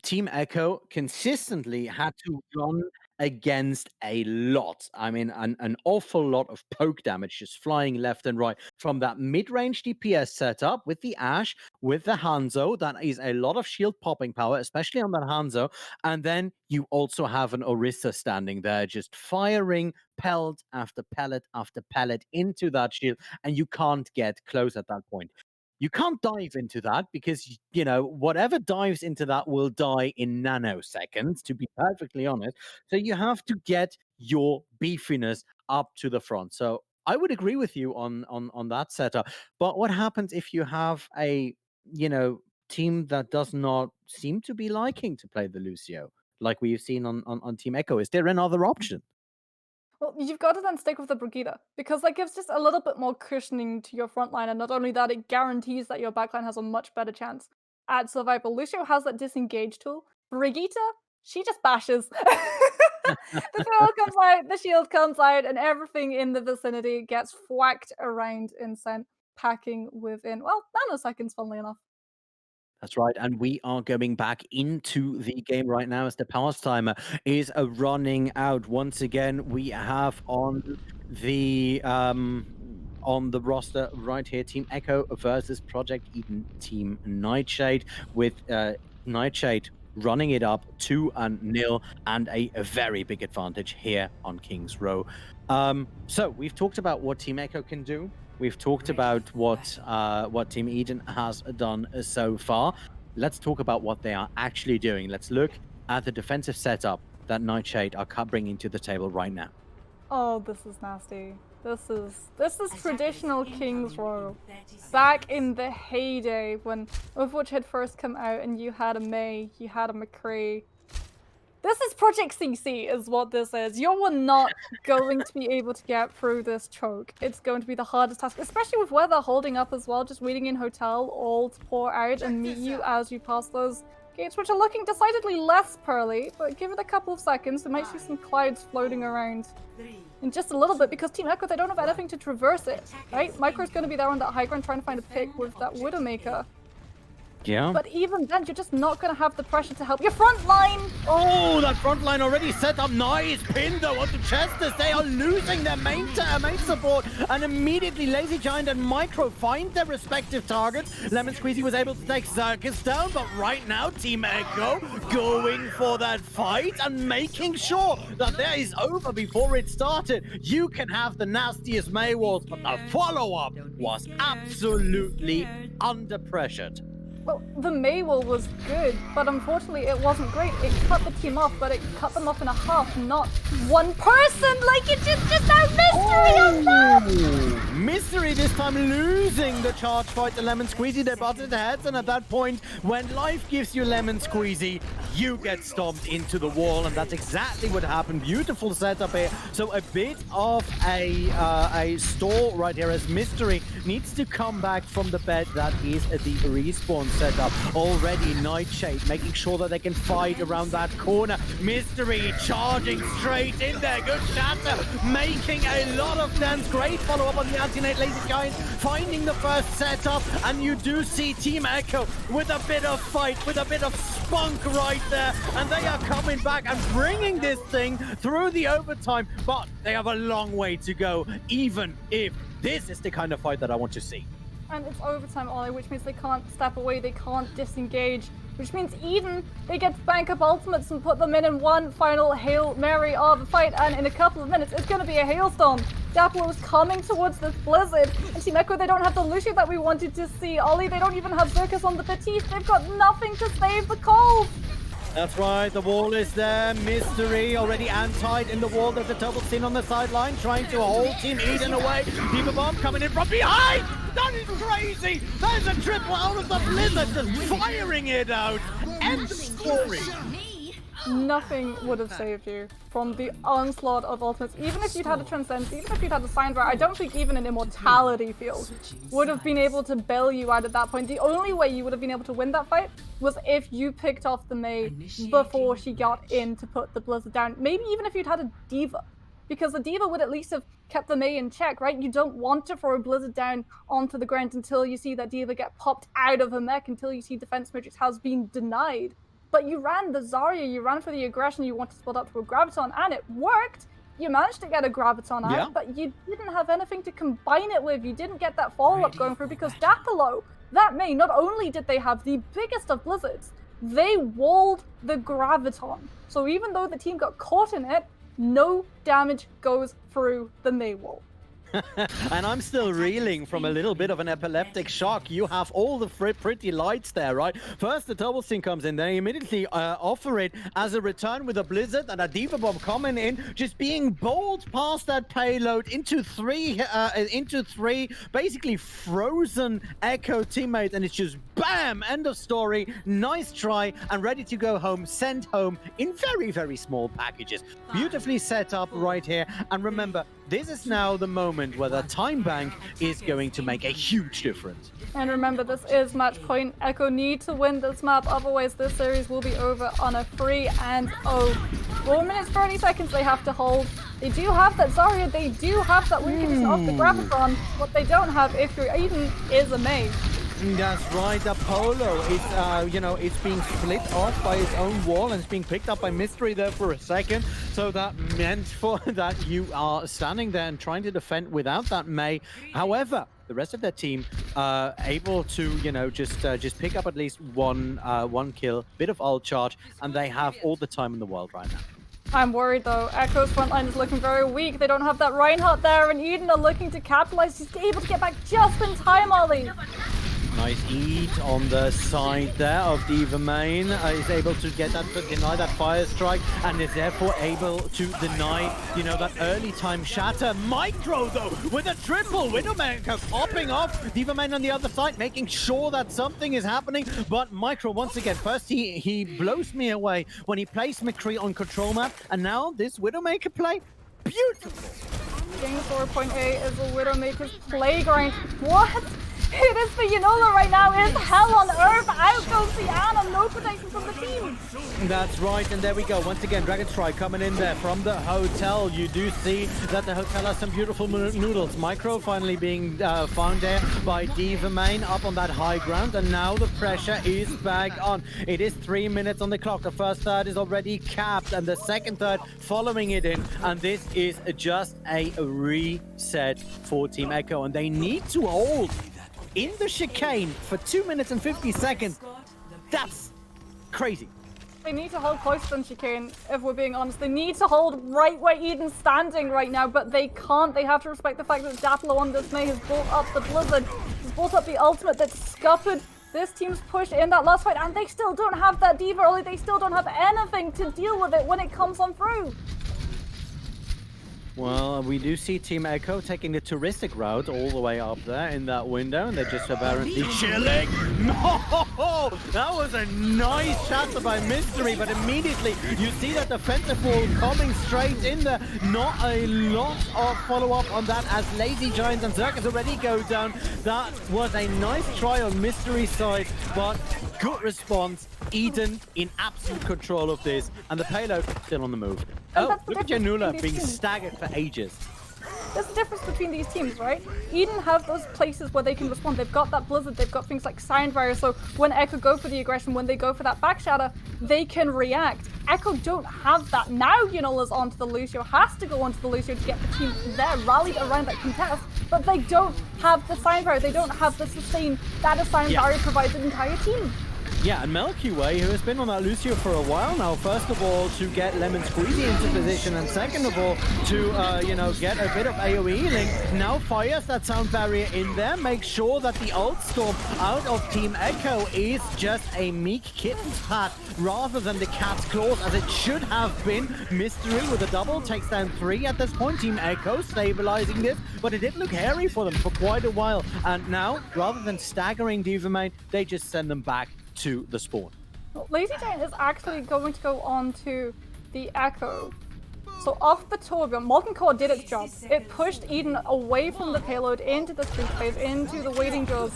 Team Echo consistently had to run against a lot. I mean, an awful lot of poke damage just flying left and right from that mid-range DPS setup with the Ashe, with the Hanzo. That is a lot of shield popping power, especially on that Hanzo. And then you also have an Orisa standing there, just firing pellet after pellet after pellet into that shield, and you can't get close at that point. You can't dive into that because, whatever dives into that will die in nanoseconds, to be perfectly honest. So you have to get your beefiness up to the front. So I would agree with you on that setup. But what happens if you have a, team that does not seem to be liking to play the Lucio, like we've seen on Team Echo? Is there another option? Well, you've got to then stick with the Brigitte because that gives just a little bit more cushioning to your front line, and not only that, it guarantees that your backline has a much better chance at survival. Lucio has that disengage tool. Brigitte, she just bashes. The field comes out, the shield comes out, and everything in the vicinity gets whacked around and sent packing within, well, nanoseconds, funnily enough. That's right, and we are going back into the game right now as the pause timer is running out. Once again, we have on the roster right here, Team Echo versus Project Eden, Team Nightshade, with Nightshade running it up 2-0 and a very big advantage here on King's Row. So we've talked about what Team Echo can do. We've talked about what Team Eden has done so far. Let's talk about what they are actually doing. Let's look at the defensive setup that Nightshade are bringing to the table right now. Oh, this is nasty. This is traditional King's Row. Back in the heyday when Overwatch had first come out and you had a Mei, you had a McCree. This is Project CC is what this is. You're not going to be able to get through this choke. It's going to be the hardest task, especially with where they're holding up as well, just waiting in hotel, all to pour out and meet you as you pass those gates, which are looking decidedly less pearly, but give it a couple of seconds, we might see some clouds floating around in just a little bit, because Team Echo, they don't have anything to traverse it, right? Micro's going to be there on that high ground trying to find a pick with that Widowmaker. Yeah. But even then, you're just not going to have the pressure to help your front line. Oh, that front line already set up. Nice pin though onto Chesters. They are losing their main support, and immediately Lazy Giant and Micro find their respective targets. Lemon Squeezy was able to take Xerxes down, but right now Team Echo going for that fight and making sure that there is over before it started. You can have the nastiest May walls, but the follow-up was absolutely under pressured. Well, the Maywall was good, but unfortunately it wasn't great. It cut the team off, but it cut them off in a half, not one person! Like, it's just out Mystery on that! Mystery this time losing the charge fight to Lemon Squeezy. They butted heads, and at that point, when life gives you Lemon Squeezy, you get stomped into the wall, and that's exactly what happened. Beautiful setup here. So a bit of a stall right here as Mystery needs to come back from the bed. That is the respawn setup. Already Nightshade making sure that they can fight around that corner. Mystery charging straight in there. Good shatter, making a lot of damage. Great follow-up on the anti-nate laser giant, finding the first setup, and you do see Team Echo with a bit of fight, with a bit of spunk right there, and they are coming back and bringing this thing through the overtime, but they have a long way to go, even if this is the kind of fight that I want to see. And it's overtime, Ollie, which means they can't step away, they can't disengage, which means Eden, they get to bank up ultimates and put them in one final Hail Mary of a fight, and in a couple of minutes, it's going to be a hailstorm. Daplo is coming towards this blizzard, and Team Echo, they don't have the Lucio that we wanted to see. Ollie, they don't even have Zirkus on the Batiste, they've got nothing to save the Cold. That's right, the wall is there. Mystery already antied in the wall. There's a double sin on the sideline, trying to hold Team Eden away. Diva Bomb coming in from behind! That is crazy! That is a triple out of the blizzard, just firing it out. End of story. Nothing would have saved you from the onslaught of ultimates. Even if you'd had a Transcendence, even if you'd had a Sign Bar, I don't think even an Immortality field would have been able to bail you out at that point. The only way you would have been able to win that fight was if you picked off the Mei before she got in to put the Blizzard down. Maybe even if you'd had a Diva, because the Diva would at least have kept the Mei in check, right? You don't want to throw a Blizzard down onto the ground until you see that Diva get popped out of her mech, until you see Defense Matrix has been denied. But you ran the Zarya, you ran for the aggression, you wanted to split up to a Graviton, and it worked! You managed to get a Graviton out, but you didn't have anything to combine it with. You didn't get that follow-up going through, because Dapalo, that Mei, not only did they have the biggest of Blizzards, they walled the Graviton. So even though the team got caught in it, no damage goes through the Mei wall. And I'm still reeling from a little bit of an epileptic shock. You have all the pretty lights there, right? First, the double sync comes in. They immediately offer it as a return with a Blizzard and a Diva Bomb coming in, just being bowled past that payload into three, basically frozen Echo teammates, and it's just bam, end of story. Nice try, and ready to go home, sent home in very, very small packages. Beautifully set up right here. And remember, this is now the moment where the time bank is going to make a huge difference. And remember, this is match point. Echo need to win this map, otherwise this series will be over on a 3-0. 4 minutes 30 seconds they have to hold. They do have that Zarya, they do have that win condition off the Graviton. What they don't have, if you're Eden, is a Mei. That's right, the Polo is, it's being split off by its own wall, and it's being picked up by Mystery there for a second. So that meant for that you are standing there and trying to defend without that Mei. However, the rest of their team able to, just pick up at least one kill, bit of ult charge, and they have all the time in the world right now. I'm worried though. Echo's front line is looking very weak. They don't have that Reinhardt there, and Eden are looking to capitalize. He's able to get back just in time, Ollie. Nice eat on the side there of Diva Main. Is able to get that, deny that fire strike, and is therefore able to deny, that early time shatter. Micro though, with a triple Widowmaker popping off. Diva Main on the other side, making sure that something is happening. But Micro once again, first he blows me away when he plays McCree on control map, and now this Widowmaker play, beautiful. Game 4.8 is a Widowmaker's playground. What? It is for Yanola right now. It's hell on earth. Out goes Sienna. No protection from the team. That's right, and there we go. Once again, Dragon Strike coming in there from the hotel. You do see that the hotel has some beautiful noodles. Micro finally being found there by Diva Main up on that high ground, and now the pressure is back on. It is 3 minutes on the clock. The first third is already capped, and the second third following it in, and this is just a reset for Team Echo, and they need to hold in the chicane for 2 minutes and 50 seconds. That's crazy. They need to hold closer than chicane, if we're being honest. They need to hold right where Eden's standing right now, but they can't. They have to respect the fact that Daplo on this Mei has brought up the Blizzard, has brought up the ultimate that scuppered this team's push in that last fight, and they still don't have that Diva early. They still don't have anything to deal with it when it comes on through. Well, we do see Team Echo taking the touristic route all the way up there in that window, and they're just apparently chilling. No! That was a nice shot by Mystery, but immediately you see that defensive wall coming straight in there. Not a lot of follow-up on that as Lazy Giants and Circus already go down. That was a nice try on Mystery's side, but good response. Eden in absolute control of this, and the payload still on the move. And Oh, that's the look at difference between Janula these being teams. staggered for ages. There's a difference between these teams, right? Eden have those places where they can respond. They've got that Blizzard, they've got things like Sign Barrier, so when Echo go for the aggression, when they go for that back shatter, they can react. Echo don't have that. Now Yunola's onto the Lucio, has to go onto the Lucio to get the team there, rallied around that contest, but they don't have the Sign Barrier, they don't have the sustain that a Sign Barrier provides the entire team. Yeah, and Melky-Way, who has been on that Lucio for a while now, first of all, to get Lemon Squeezy into position, and second of all, to, get a bit of AoE healing. Now fires that sound barrier in there, make sure that the ult storm out of Team Echo is just a meek kitten's pat rather than the cat's claws, as it should have been. Mystery with a double takes down 3 at this point. Team Echo stabilizing this, but it did look hairy for them for quite a while. And now, rather than staggering Diva main, they just send them back to the spawn. Lazy Giant is actually going to go on to the Echo. So off the Torbjorn, Molten Core did its job. It pushed Eden away from the payload into the street space, into the waiting jaws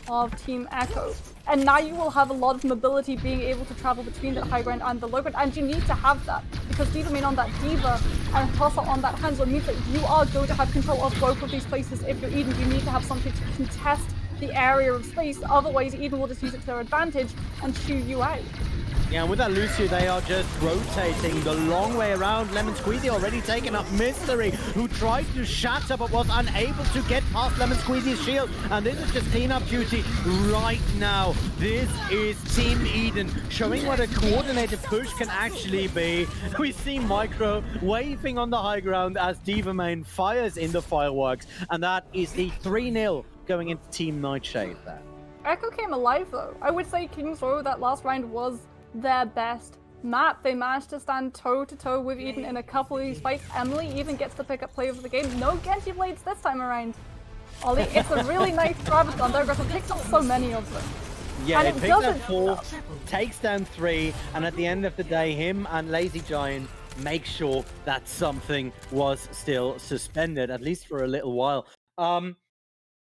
of Team Echo. And now you will have a lot of mobility being able to travel between the high ground and the low ground, and you need to have that, because Diva main on that Diva and Tossa on that Hanzo means that you are going to have control of both of these places. If you're Eden, you need to have something to contest the area of space, otherwise Eden will just use it to their advantage and chew you out. Yeah, and with that Lucio, they are just rotating the long way around. Lemon Squeezy already taken up Mystery, who tried to shatter but was unable to get past Lemon Squeezy's shield. And this is just cleanup duty right now. This is Team Eden showing what a coordinated push can actually be. We see Micro waving on the high ground as Diva main fires in the fireworks. And that is the 3-0 going into Team Nightshade there. Echo came alive though. I would say King's Row that last round was their best map. They managed to stand toe-to-toe with Eden in a couple of these fights. Emily even gets to pick up play of the game. No Genji Blades this time around. Ollie, it's a really nice Graviton. Digress picks up so many of them. Yeah, and it picks up 4, takes down 3, and at the end of the day, him and Lazy Giant make sure that something was still suspended, at least for a little while.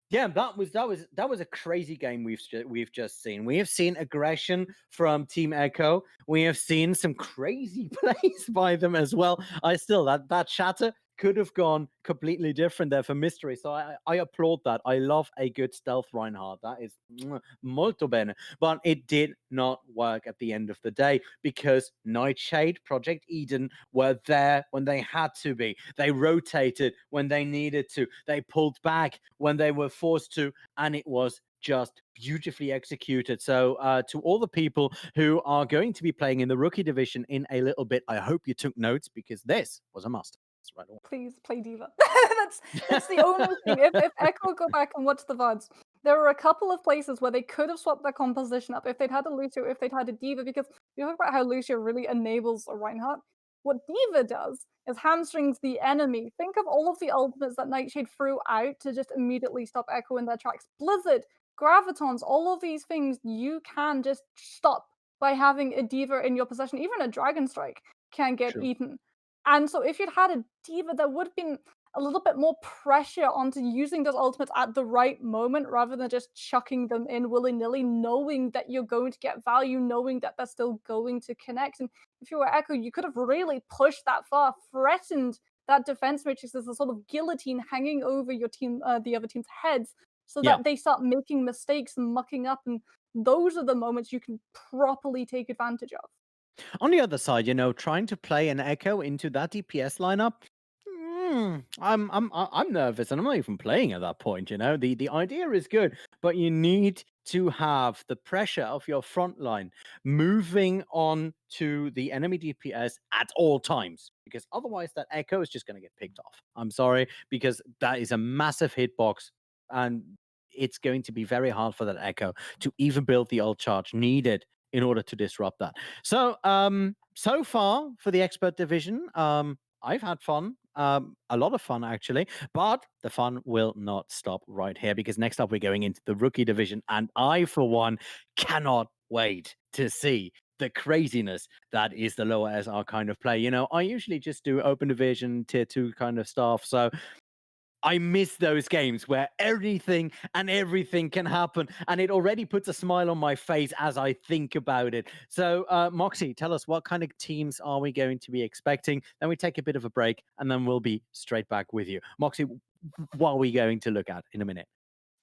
Yeah, that was a crazy game we've just seen. We have seen aggression from Team Echo. We have seen some crazy plays by them as well. That shatter could have gone completely different there for Mystery. So I applaud that. I love a good stealth Reinhardt. That is molto bene. But it did not work at the end of the day because Nightshade, Project Eden were there when they had to be. They rotated when they needed to. They pulled back when they were forced to, and it was just beautifully executed. So to all the people who are going to be playing in the rookie division in a little bit, I hope you took notes because this was a must. Right away. Please play Diva. that's the only thing. If Echo go back and watch the VODs, there were a couple of places where they could have swapped their composition up if they'd had a Lucio, if they'd had a Diva, because you talk about how Lucio really enables a Reinhardt. What Diva does is hamstrings the enemy. Think of all of the ultimates that Nightshade threw out to just immediately stop Echo in their tracks. Blizzard, Gravitons, all of these things you can just stop by having a Diva in your possession. Even a Dragon Strike can get True. eaten. And so if you'd had a Diva, there would have been a little bit more pressure onto using those ultimates at the right moment rather than just chucking them in willy-nilly, knowing that you're going to get value, knowing that they're still going to connect. And if you were Echo, you could have really pushed that far, threatened that defense matrix as a sort of guillotine hanging over your team, the other team's heads, so Yeah. that they start making mistakes and mucking up. And those are the moments you can properly take advantage of. On the other side, trying to play an Echo into that DPS lineup, I'm nervous, and I'm not even playing at that point. The idea is good, but you need to have the pressure of your front line moving on to the enemy DPS at all times, because otherwise that Echo is just going to get picked off. I'm sorry, because that is a massive hitbox, and it's going to be very hard for that Echo to even build the ult charge needed in order to disrupt that. So, so far for the expert division, I've had fun. A lot of fun actually, but the fun will not stop right here because next up we're going into the rookie division, and I, for one, cannot wait to see the craziness that is the lower SR kind of play. I usually just do open division, tier two kind of stuff, so I miss those games where anything and everything can happen, and it already puts a smile on my face as I think about it. So, Moxie, tell us what kind of teams are we going to be expecting? Then we take a bit of a break, and then we'll be straight back with you. Moxie, what are we going to look at in a minute?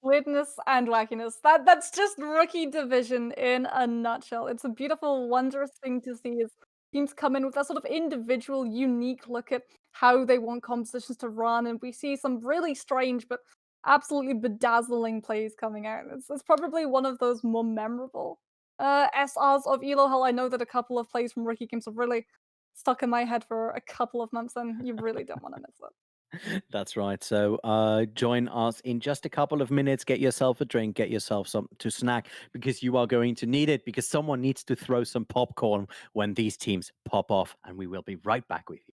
Weirdness and wackiness. That's just rookie division in a nutshell. It's a beautiful, wondrous thing to see as teams come in with that sort of individual, unique look at how they want competitions to run, and we see some really strange but absolutely bedazzling plays coming out. It's probably one of those more memorable SRs of Elo Hell. I know that a couple of plays from rookie games have really stuck in my head for a couple of months, and you really don't want to miss it. That's right. So, join us in just a couple of minutes. Get yourself a drink, get yourself something to snack because you are going to need it because someone needs to throw some popcorn when these teams pop off. And we will be right back with you.